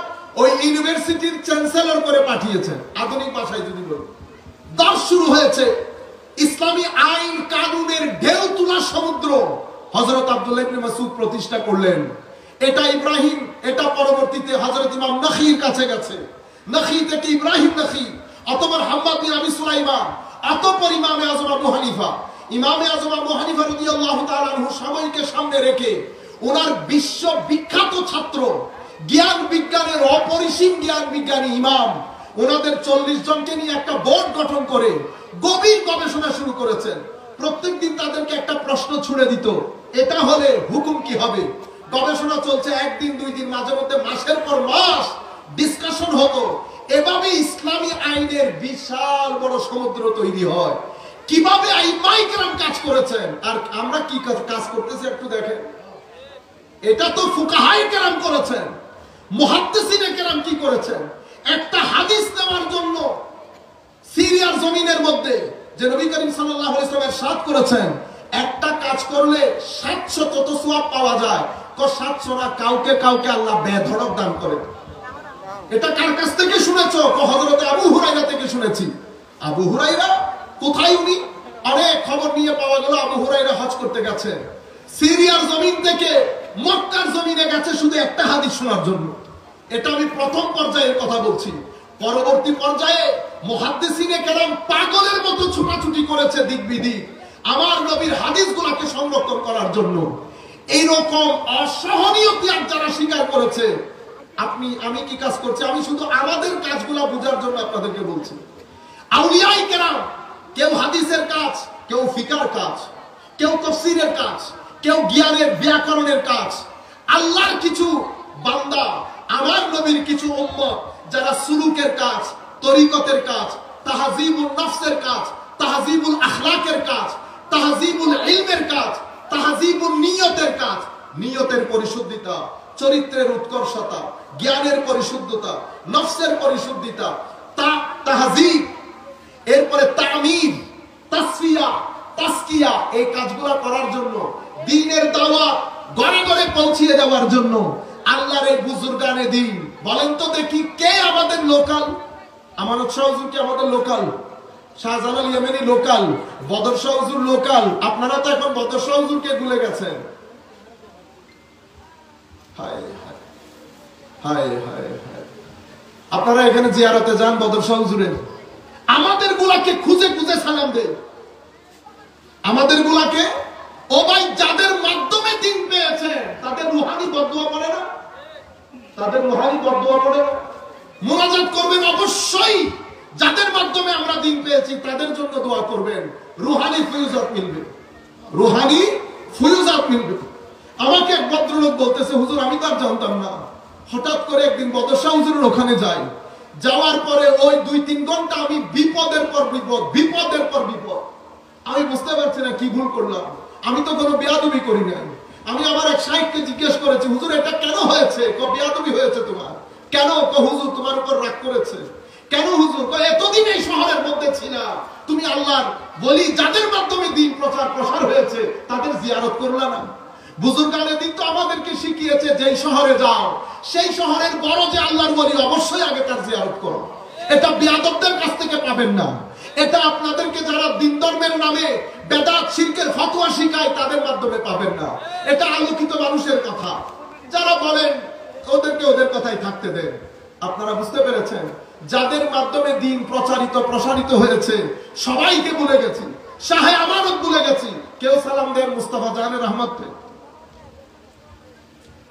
ওই ইউনিভার্সিটির চ্যান্সেলর করে পাঠিয়েছেন, আধুনিক ভাষায় যদি বলি। দার্স শুরু হয়েছে, ইসলামী আইন কানুনের ঢেউ তোলা সমুদ্র হযরত আব্দুল্লাহ ইবনে মাসউদ প্রতিষ্ঠা করলেন। এটা ইব্রাহিম, এটা পরবর্তীতে হযরত ইমাম নখীর কাছে গেছে, নখী থেকে ইব্রাহিম নখী, অতঃপর হাম্মাদ বিন আবি সুলাইমান, অতঃপর ইমামে আজম আবু হানিফা রাদিয়াল্লাহু তাআলা আনহু সময়কে সামনে রেখে ওনার বিশ্ব বিখ্যাত ছাত্র, জ্ঞান বিজ্ঞানের অপরিসীম জ্ঞান বিজ্ঞানী ইমাম, ওনাদের 40 জনকে নিয়ে একটা বোর্ড গঠন করে গভীর গবেষণা শুরু করেছেন। প্রত্যেকদিন তাদেরকে একটা প্রশ্ন ছুড়ে দিত, এটা হলে হুকুম কি হবে। গবেষণা চলছে একদিন 2 দিন, মাঝে মধ্যে মাসের পর মাস ডিসকাশন হতো। এভাবে ইসলামী আইনের বিশাল বড় সমুদ্র তৈরি হয়। কিভাবে আইমায়ে কেরাম কাজ করেছেন আর আমরা কি কাজ করতেছি একটু দেখেন। এটা তো ফুকাহায়ে কেরাম করেছেন, মুহাদ্দিসিনে কেরাম কি করেছেন। একটা হাদিস নেওয়ার জন্য সিরিয়ার জমিনের মধ্যে যে নবী করিম সাল্লাল্লাহু আলাইহি ওয়াসাল্লাম ইরশাদ করেছেন, একটা কাজ করলে 700 তত সওয়াব পাওয়া যায়। 700 না, কাউকে কাউকে আল্লাহ বেধড়ক দান করে। এটা কার কাছ থেকে শুনেছো? হযরত আবু হুরায়রা থেকে শুনেছি। আবু হুরায়রা কোথায়? উনি অনেক খবর নিয়ে পাওয়া গেল আবু হুরায়রা হজ করতে গেছে, সিরিয়ার জমিন থেকে মক্কার জমিনে গেছে শুধু একটা হাদিস শোনার জন্য। এটা আমি প্রথম পর্যায়ের কথা বলছি। পরবর্তী পর্যায়ে মুহাদ্দিসিনে কেরাম পাগলের মতো ছুটাছুটি করেছে দিক বিদিক আমার নবীর হাদিসগুলোকে সংরক্ষণ করার জন্য। এইরকম অসহনীয় ত্যাগ যারা স্বীকার করেছে, আমি কি কাজ করছি? আমি শুধু আমাদের কাজগুলো বোঝার জন্য আপনাদেরকে বলছি। আউলিয়ায়ে কেরাম, কেউ হাদিসের কাজ, কেউ ফিকার কাজ, কেউ তাফসীরের কাজ, কেউ জ্ঞানের ব্যাকরণের কাজ। আল্লাহর কিছু বান্দা, আমার নবীর কিছু উম্মত যারা সুলুকের কাজ, তরিকতের কাজ, তাহযীবুন নফসের কাজ, তাহযীবুল আখলাকের কাজ, তাহযীবুল ইলমের কাজ, তাহযীবুন নিয়তের কাজ, নিয়তের পরিশুদ্ধতা, চরিত্রের উৎকর্ষতা, জ্ঞানের পরিশুদ্ধতা, নফসের পরিশুদ্ধতা, তাহযীব, এরপরে তামির, তাসফিয়া, তাসকিয়া, এই কাজগুলো করার জন্য, দ্বীনের দাওয়াত ঘরে ঘরে পৌঁছিয়ে দেওয়ার জন্য আল্লাহর এই বুজুর্গানে দিন। বলেন তো দেখি কে আমাদের লোকাল? আমানত শাহ হুজুর কি আমাদের লোকাল? শাহজালাল ইয়েমেনি লোকাল, বদর শাহ হুজুর লোকাল। আপনারা তো এখন বদর শাহ হুজুরকে ভুলে গেছেন। হায় হায় হায় হায় হায়। আপনারা এখানে জিয়ারতে যান বদর শাহ হুজুরের, আমাদের গুলাকে খুঁজে খুঁজে সালাম দেন। আমাদের গুলাকে, ও ভাই, যাদের মাধ্যমে দিন পেয়েছে তাদের রুহানি বদদুয়া পড়ে না? তাদের রুহানি বদদুয়া পড়ে না? মুনাজাত করবেন অবশ্যই। যাদের মাধ্যমে আমরা দিন পেয়েছি তাদের জন্য দোয়া করবেন, রুহানি ফয়ুজাত মিলবে, রুহানি ফয়ুজাত মিলবে। আমাকে এক ভদ্রলোক বলতেছে, হুজুর আমি তো আর জানতাম না, হঠাৎ করে একদিন বদর শাহ হুজুরের ওখানে যাই, যাওয়ার পরে ওই 2-3 ঘন্টা আমি বিপদের পর বিপদ, বিপদের পর বিপদ। আমি বুঝতে পারছি না কি ভুল করলাম। আমি তো কোনো বেয়াদবি করি নাই। আমি আমার এক শাইখকে জিজ্ঞেস করেছি, হুজুর এটা কেন হয়েছে? বেয়াদবি হয়েছে তোমার কেন? হুজুর তোমার উপর রাগ করেছে কেন? হুজুর এতদিন এই শহরের মধ্যে ছিলাম, তুমি আল্লাহর বলি যাদের মাধ্যমে দিন প্রসার হয়েছে তাদের জিয়ারত করলা না? বুজুর্গানে দিন তো আমাদেরকে শিখিয়েছে যেই শহরে যাও সেই শহরের বড় যে আল্লাহর বলি অবশ্যই আগে তার জিয়ারত করো। এটা বেয়াদবদের কাছ থেকে পাবেন না। এটা আপনাদেরকে যারা দিন ধর্মের নামে বেদাত শিরকের ফতোয়া শিখায় তাদের মাধ্যমে পাবেন না। এটা আলোকিত মানুষের কথা। যারা বলেন ওদেরকে ওদের কথাই থাকতে দেন। আপনারা বুঝতে পেরেছেন? যাদের মাধ্যমে দিন প্রসারিত হয়েছে সবাইকে ভুলে গেছি। শাহে আমানত ভুলে গেছি। কেউ সালাম দেন মুস্তাফা জাহানের রহমত পে,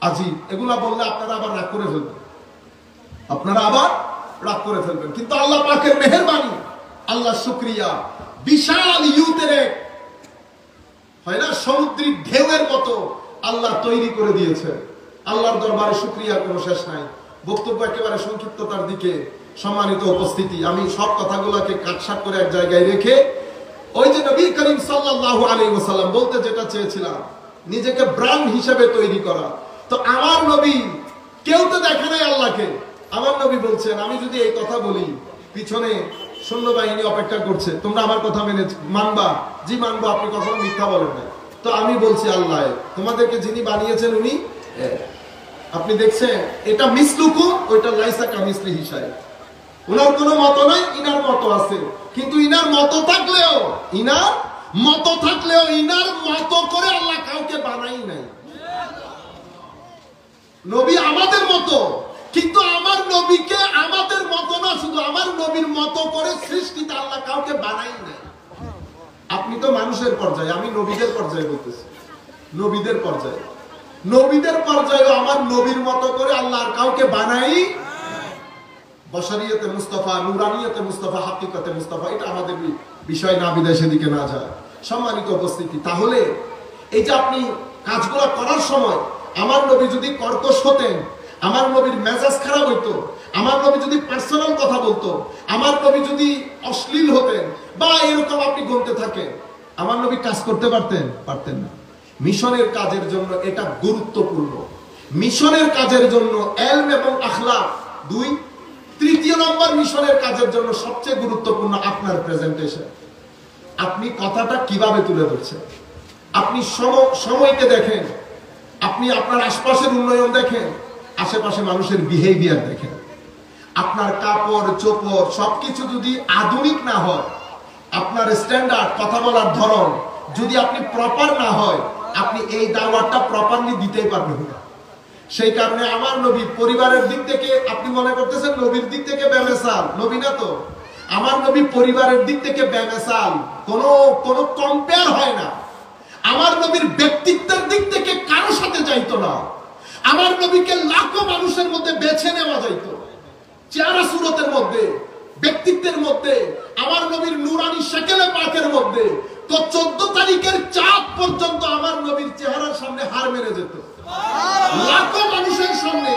আজিব। এগুলা বললে আপনারা আবার রাগ করে ফেলবেন, কিন্তু আল্লাহ পাকের মেহেরবানি, আল্লাহ শুকরিয়া, বিশাল ইউথের এক হয় না সমুদ্রিক ঢেউয়ের মতো আল্লাহ তৈরি করে দিয়েছে। আল্লাহর দরবারে শুকরিয়ার কোনো শেষ নাই। বক্তব্য একেবারে সংক্ষিপ্ততার দিকে। সম্মানিত উপস্থিতি, আমি সব কথাগুলোকে কাটছাট করে এক জায়গায় রেখে ওই যে নবী করিম সাল্লাল্লাহু আলাইহি ওয়াসাল্লাম বলতে যেটা চেয়েছিলাম, নিজেকে ব্র্যান্ড হিসেবে তৈরি করা। তো আমার নবী কেউ তো দেখে নাই আল্লাহকে। আমার নবী বলছেন, আমি যদি এই কথা বলি পিছনে সৈন্যবাহিনী অপেক্ষা করছে, তোমরা আমার কথা মেনে মানবা? জি মানবো। আপনি কখনো মিথ্যা বলেন না। তো আমি বলছি আল্লাহ তোমাদেরকে যিনি বানিয়েছেন উনি। আপনি দেখছেন এটা মিসলুকু, ওইটা লাইসা কামিসলি হিসাবে। ওনার কোনো মত নাই, ইনার মত আছে। কিন্তু ইনার মত থাকলেও ইনার মত করে আল্লাহ কাউকে বানাই নাই। নবী আমাদের মতো, কিন্তু আমার নবীকে আমাদের মতো না, শুধু আমার নবীর মতো করে সৃষ্টিতে আল্লাহ কাউকে বানাই নাই। আপনি তো মানুষের পর্যায়ে, আমি নবীদের পর্যায়ে বলতেছি, নবীদের পর্যায়ে। নবীদের পর্যায়ে আমার নবীর মতো করে আল্লাহ আর কাউকে বানাই। বশরিয়তে মুস্তাফা, নুরানিয়তে মুস্তাফা, হাকিকতে মুস্তাফা, এটা আমাদের বিষয় না, বিদেশে দিকে না যায়। সম্মানিত উপস্থিতি, তাহলে এই যে আপনি কাজগুলো করার সময় আমার নবী যদি কর্কশ হতেন, আমার নবীর মেজাজ খারাপ হইতো, আমার নবী যদি পার্সোনাল কথা বলতো, আমার নবী যদি অশ্লীল হতেন বা এরকম আপনি গুনতে থাকেন, আমার নবী কাজ করতে পারতেন না। মিশনের কাজের জন্য এটা গুরুত্বপূর্ণ। মিশনের কাজের জন্য ইলম এবং আখলাক দুই। তৃতীয় নম্বর মিশনের কাজের জন্য সবচেয়ে গুরুত্বপূর্ণ আপনার প্রেজেন্টেশন। আপনি কথাটা কিভাবে তুলে ধরছেন। আপনি সময়কে দেখেন, আপনি আপনার আশপাশের উন্নয়ন দেখেন, আশেপাশে মানুষের বিহেভিয়ার দেখেন। আপনার কাপড় চোপড় সবকিছু যদি আধুনিক না হয়, আপনার স্ট্যান্ডার্ড কথা বলার ধরন যদি আপনি প্রপার না হয়, আপনি এই দাওয়াতটা প্রপারলি দিতেই পারবেন না। সেই কারণে আমার নবী পরিবারের দিক থেকে, আপনি মনে করতেছেন নবীর দিক থেকে বেমেসাল, নবী না তো। আমার নবী পরিবারের দিক থেকে বেমেসাল, কোনো কম্পেয়ার হয় না। আমার নবীর ব্যক্তিত্বের দিক থেকে কারো সাথে যাইতো না। আমার নবীকে লাখো মানুষের মধ্যে বেছে নেওয়া যাইতো, চেহারা সুরতের মধ্যে, ব্যক্তিত্বের মধ্যে, আমার নবীর নুরানি শাকেলে পাকের মধ্যে। তো 14 তারিখের চাঁদ পর্যন্ত আমার নবীর চেহারার সামনে হার মেরে যেত, লাখো মানুষের সামনে।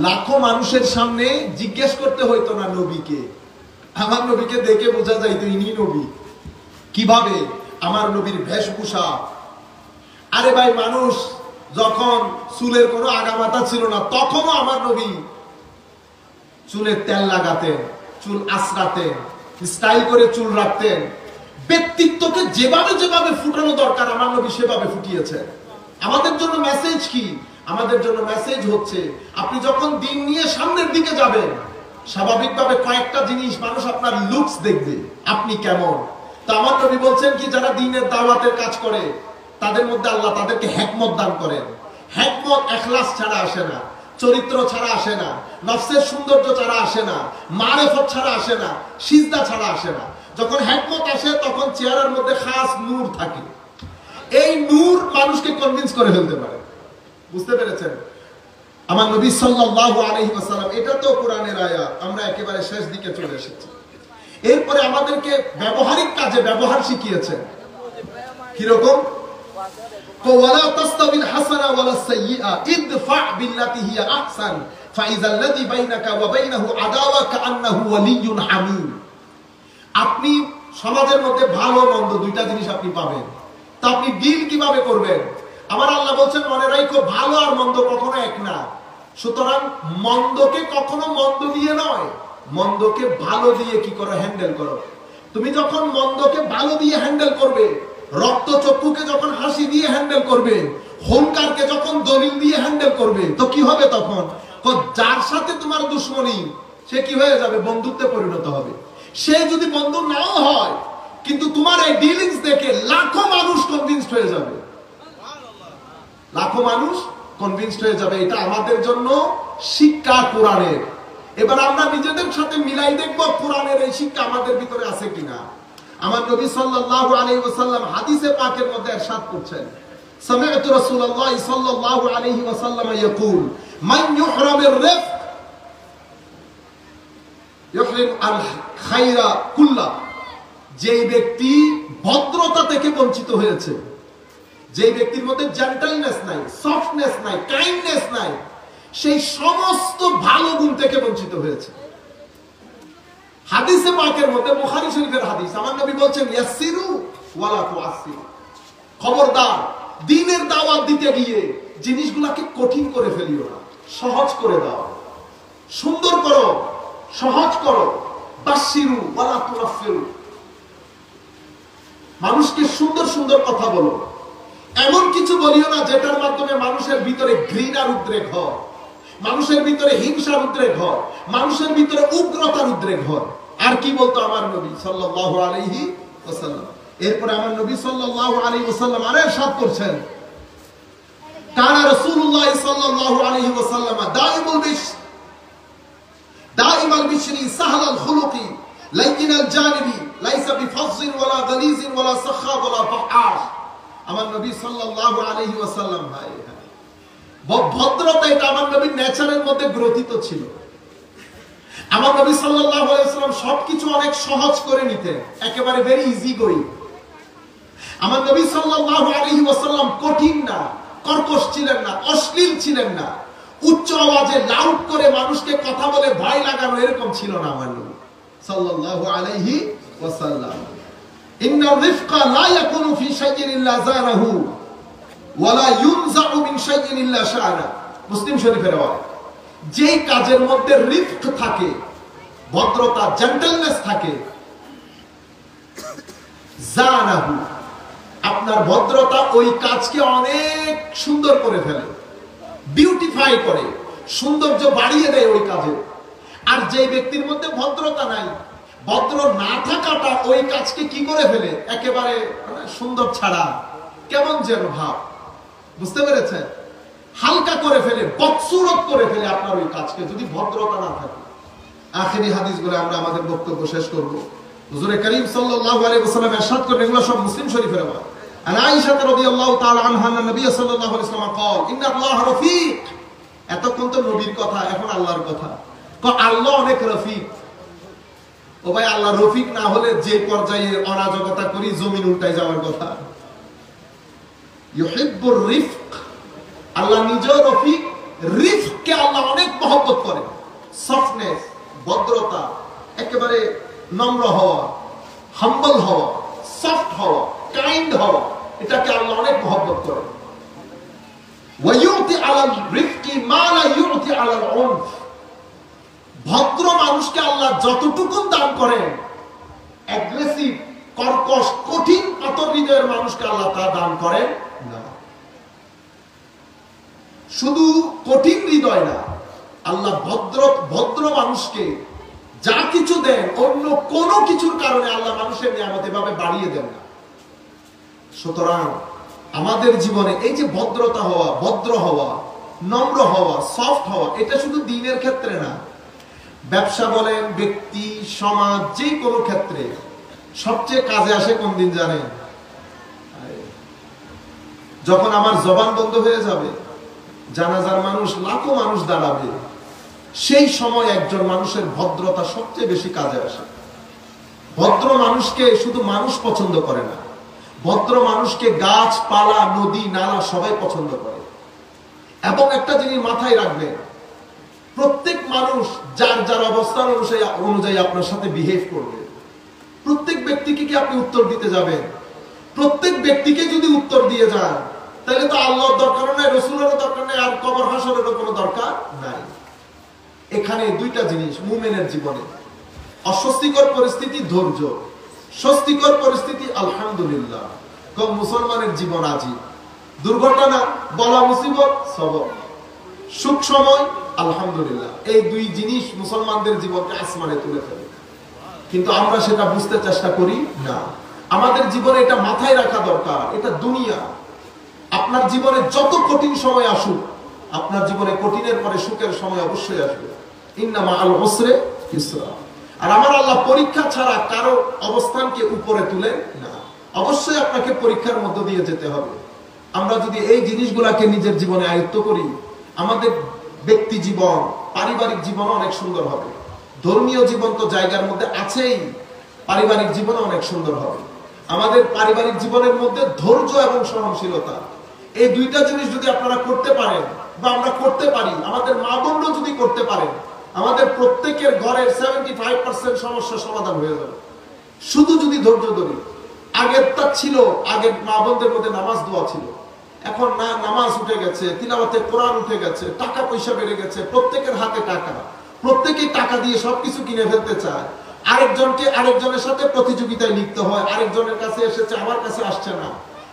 লাখো মানুষের সামনে জিজ্ঞেস করতে হইতো না নবীকে। আমার নবীকে দেখে বোঝা যাইতো ইনি নবী। কিভাবে? আমার নবীর বেশভূষা। আরে ভাই, মানুষ যখন চুলের কোনো আগামাথা ছিল না, তখনও আমার নবী চুলে তেল লাগাতেন, চুল আঁচড়াতেন, স্টাইল করে চুল রাখতেন। ব্যক্তিত্বকে যেভাবে যেভাবে ফুটানো দরকার আমার নবী সেভাবে ফুটিয়েছে। আমাদের জন্য মেসেজ কি? আমাদের জন্য মেসেজ হচ্ছে, আপনি যখন দিন নিয়ে সামনের দিকে যাবেন, স্বাভাবিকভাবে কয়েকটা জিনিস মানুষ আপনার লুকস দেখবে, আপনি কেমন। তো আমার নবী বলছেন কি, যারা দ্বীনের দাওয়াতের কাজ করে তাদের মধ্যে আল্লাহ তাদেরকে হিকমত দান করেন। হিকমত ইখলাস ছাড়া আসে না, চরিত্র ছাড়া আসে না, নফসের সৌন্দর্য ছাড়া আসে না, মারেফত ছাড়া আসে না, সিজদা ছাড়া আসে না। যখন হিকমত আসে তখন চেহারার মধ্যে খাস নূর থাকে। এই নূর মানুষকে কনভিন্স করে ফেলতে পারে। বুঝতে পেরেছেন? আমার নবী সাল্লাল্লাহু আলাইহি ওয়াসাল্লাম, এটা তো কোরআনের আয়াত, আমরা একেবারে শেষ দিকে চলে এসেছি। এরপরে আমাদেরকে ব্যবহারিক কাজে ব্যবহার শিখিয়েছেন। কিরকম? ওয়ালা তাস্তাবিল হাসানা ওয়ালা সাইয়্যিআ ইদফা বিল্লাতি হিয়া আহসান ফাইযাল্লাযী বাইনাকা ওয়া বাইনাহু আদাওয়া কাআন্নাহু ওয়ালিয়্যুন হামীম। আপনি সমাজের মধ্যে ভালো মন্দ দুইটা জিনিস আপনি পাবেন। তা আপনি ডিল কিভাবে করবেন? আমার আল্লাহ বলছেন, মনে রাখো ভালো আর মন্দ কখনো এক না। সুতরাং মন্দকে কখনো মন্দ দিয়ে নয়, মন্দকে ভালো দিয়ে কি করো, হ্যান্ডেল করো। তুমি যখন মন্দকে ভালো দিয়ে হ্যান্ডেল করবে, রক্তচক্ষুকে যখন হাসি দিয়ে হ্যান্ডেল করবে, হুঙ্কারকে যখন দলিল দিয়ে হ্যান্ডেল করবে, তো কি হবে তখন? যার সাথে তোমার দুশ্মনী সে কি হয়ে যাবে? বন্ধুত্বে পরিণত হবে। সে যদি বন্ধু নাও হয়, কিন্তু তোমার এই ডিলিংস দেখে লাখো মানুষ কনভিন্সড হয়ে যাবে, লাখো মানুষ কনভিন্সড হয়ে যাবে। এটা আমাদের জন্য শিক্ষা কোরআনের। এবার আমরা নিজেদের সাথে মিলাই দেখব কোরআনের এই শিক্ষা আমাদের ভিতরে আছে কিনা। আমার নবী সাল্লাল্লাহু আলাইহি ওয়াসাল্লাম হাদিসে পাকের মধ্যে ইরশাদ করছেন, সামি'তু রাসূলুল্লাহ সাল্লাল্লাহু আলাইহি ওয়াসাল্লাম ইয়াকুল মান ইউহরামির রিফক ইউহরিম আল খায়রা কুল্লা। যে ব্যক্তি ভদ্রতা থেকে বঞ্চিত হয়েছে, যে ব্যক্তির মধ্যে জেন্টলনেস নাই, সফটনেস নাই, কাইন্ডনেস নাই, সেই সমস্ত ভালো গুণ থেকে বঞ্চিত হয়েছে। হাদিসে পাকের মধ্যে, বুখারী শরীফের হাদিস, আমার নবী বলছেন ইয়াসসিরু ওয়ালা তুআসসিরু। খবরদার, দ্বীনের দাওয়াত দিতে গিয়ে জিনিসগুলোকে কঠিন করে ফেলিও না, সহজ করে দাও, সুন্দর করো, সহজ করো। বাশশিরু ওয়ালা তুনাফফিরু। মানুষকে সুন্দর সুন্দর কথা বলো, এমন কিছু বলিও না যেটার মাধ্যমে মানুষের ভিতরে ঘৃণার উদ্রেক হয়, মানুষের ভিতরে হিংসার উদ্রেক হয়, মানুষের ভিতরে উগ্রতার উদ্রেক হয়। আর কি বলতো আমার নবী সাল্লাল্লাহু আলাইহি ওয়াসাল্লাম? এরপরে আমার নবী সাল্লাল্লাহু আলাইহি ওয়াসাল্লাম আরো ইরশাদ করছেন, কানা রাসূলুল্লাহ সাল্লাল্লাহু আলাইহি ওয়াসাল্লাম দাইমাল বিশরি সাহলাল খুলুকি লাইনাল জানিবি লাইসা বিফাযিন ওয়ালা গালিজিন ওয়ালা সাখাব ওয়ালা ফাহাশ। আমার নবী সাল্লাল্লাহু আলাইহি ওয়াসাল্লাম ভাই ভদ্রতা এটা আমার নবীর নেচারের মধ্যে গ্রথিত ছিল। আমার নবী সাল্লাল্লাহু আলাইহি ওয়াসাল্লাম সবকিছু অনেক সহজ করে নিতেন, একেবারে ভেরি ইজি গোয়িং। আমার নবী সাল্লাল্লাহু আলাইহি ওয়াসাল্লাম কঠিন না, কর্কশ ছিলেন না, অশ্লীল ছিলেন না, উচ্চ আওয়াজে লাউড করে মানুষকে কথা বলে ভয় লাগানো এরকম ছিল না আমার নবী সাল্লাল্লাহু আলাইহি ওয়াসাল্লাম। ইন্না রিফকা লা ইয়াকুনু ফি শাইইন ইল্লা জানাহু ওয়া লা ইউনজাউ মিন শাইইন ইল্লা শাআরা। মুসলিম শরীফের রাওয়ায়াত। যে কাজের মধ্যে রিফক থাকে, ভদ্রতা, জেন্টলনেস থাকে, জানাহু, আপনার ভদ্রতা ওই কাজকে অনেক সুন্দর করে ফেলে, বিউটিফাই করে, সৌন্দর্য বাড়িয়ে দেয় ওই কাজে। আর যে ব্যক্তির মধ্যে ভদ্রতা নাই, ভদ্র না থাকাটা ওই কাজকে কি করে ফেলে, একেবারে সুন্দর ছাড়া কেমন যেন ভাব, বুঝতে পেরেছেন? হালকা করে ফেলে, বদসুরত করে ফেলে আপনার ওই কাজকে, যদি ভদ্রতা না থাকে। আখেরি হাদিসগুলো আমরা আমাদের বক্তব্য শেষ করব। হুজুর করিম সাল্লাল্লাহু আলাইহি ওয়াসাল্লাম ইরশাদ করেন, এগুলো সব মুসলিম শরীফের রাওয়ায়াত। আন আয়েশা রাদিয়াল্লাহু তাআলা আনহা নবী সাল্লাল্লাহু আলাইহি ওয়াসাল্লাম قال ان الله رفيق। এতক্ষণ তো নবীর কথা, এখন আল্লাহর কথা। আল্লাহ অনেক রফিক। ও ভাই, আল্লাহ রফিক না হলে যে পর্যায়ে অরাজকতা করি জমিন উল্টায় যাওয়ার কথা। ইউহিব্বুর রিফক, আল্লাহ নিজেও রফিক। রিফককে আল্লাহ অনেক মহব্বত করে। সফটনেস, ভদ্রতা, একেবারে নম্র হওয়া, হাম্বল হওয়া, সফট হওয়া, কাইন্ড হওয়া, এটাকে আল্লাহ অনেক মহব্বত করে। ওয়ায়ুতি আলাল রিফকি মা লা ইউতি আলাল উনফ। ভদ্র মানুষকে আল্লাহ যতটুকু দান করেন, অ্যাগ্রেসিভ, কর্কশ, কঠিন পাথর হৃদয়ের মানুষকে আল্লাহ তা দান করেন না। শুধু কঠিন হৃদয় না, আল্লাহ ভদ্র মানুষকে যা কিছু দেন, অন্য কোন কিছুর কারণে আল্লাহ মানুষের নিয়ামত এভাবে বাড়িয়ে দেন না। সুতরাং আমাদের জীবনে এই যে ভদ্রতা হওয়া, ভদ্র হওয়া, নম্র হওয়া, সফট হওয়া, এটা শুধু দ্বীনের ক্ষেত্রে না, ব্যবসা বলেন, ব্যক্তি, সমাজ, যে কোনো ক্ষেত্রে সবচেয়ে কাজে আসে কোন দিন জানেন? যখন আমার জবান বন্ধ হয়ে যাবে, জানাজার মানুষ, লাখো মানুষ দাঁড়াবে, সেই সময় একজন মানুষের ভদ্রতা সবচেয়ে বেশি কাজে আসে। ভদ্র মানুষকে শুধু মানুষ পছন্দ করে না, ভদ্র মানুষকে গাছপালা, নদী, নালা সবাই পছন্দ করে। এবং একটা জিনিস মাথায় রাখবেন, প্রত্যেক মানুষ যার যার অবস্থান অনুযায়ী আপনার সাথে বিহেভ করবে। প্রত্যেক ব্যক্তিকে কি আপনি উত্তর দিতে যাবেন? প্রত্যেক ব্যক্তিকে যদি উত্তর দিয়ে যান, তাহলে তো আল্লাহর দরকার নাই, রসুলেরও দরকার নাই, আর কবর হাসরেরও কোনো দরকার নাই। এখানে দুইটা জিনিস মুমিনের জীবনে, অস্বস্তিকর পরিস্থিতি ধৈর্য, স্বস্তিকর পরিস্থিতি আলহামদুলিল্লাহ। কোন মুসলমানের জীবন আজীব, দুর্ঘটনা, বলা মুসিবত, সবর, সুখ সময় আলহামদুলিল্লাহ। এই দুই জিনিস মুসলমানদের জীবনকে আসমানে তুলে ফেলে, কিন্তু আমরা সেটা বুঝতে চেষ্টা করি না। আমাদের জীবনে এটা মাথায় রাখা দরকার, এটা দুনিয়া। আপনার জীবনে যত কঠিন সময় আসুক, আপনার জীবনে কঠিনের পরে সুখের সময় অবশ্যই আসবে। ইন্না মাআল উসরি ইসরা। আর আমার আল্লাহ পরীক্ষা ছাড়া কারো অবস্থানকে উপরে তুলে না, অবশ্যই আপনাকে পরীক্ষার মধ্য দিয়ে যেতে হবে। আমরা যদি এই জিনিসগুলাকে নিজের জীবনে আয়ত্ত করি, আমাদের ব্যক্তি জীবন, পারিবারিক জীবন অনেক সুন্দর হবে। ধর্মীয় জীবন তো জায়গার মধ্যে আছেই, পারিবারিক জীবন অনেক সুন্দর হবে। আমাদের পারিবারিক জীবনের মধ্যে ধৈর্য এবং সহনশীলতা, এই দুইটা জিনিস যদি আপনারা করতে পারেন বা আমরা করতে পারি, আমাদের মা বোনরা যদি করতে পারেন, আমাদের প্রত্যেকের ঘরের 75% সমস্যা সমাধান হয়ে যাবে। শুধু যদি ধৈর্য ধরি। আগেরটা ছিল, আগের মা বোনদের মধ্যে নামাজ দোয়া ছিল, এখন না, নামাজ উঠে গেছে, তিলাওয়াতে কোরআন উঠে গেছে, টাকা পয়সা বেড়ে গেছে, প্রত্যেকের হাতে টাকা, প্রত্যেকেই টাকা দিয়ে সবকিছু কিনে ফেলতে চায়। আরেকজনের সাথে প্রতিযোগিতায় লিপ্ত হয়, আরেকজনের কাছে এসেছে, আমার কাছে আসছে না।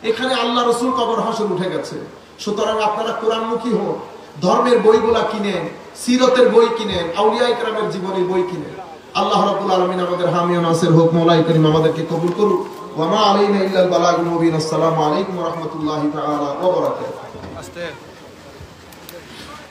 এখানে আল্লাহ রসুল কবর হাসর উঠে গেছে। সুতরাং আপনারা কোরআনমুখী হোক, ধর্মের বইগুলা কিনেন, সিরতের বই কিনেন, আউলিয়া ইকরামের জীবনের বই কিনেন। আল্লাহ রাব্বুল আলামিন আমাদের হামি ও নাসির হোক। মওলাই করিম আমাদেরকে কবুল করুক। ওয়া মা আলাইনা ইল্লাল বালাগুল মুবিন। আসসালামু আলাইকুম ওয়া রাহমাতুল্লাহি তাআলা ওয়া বারাকাতুহু।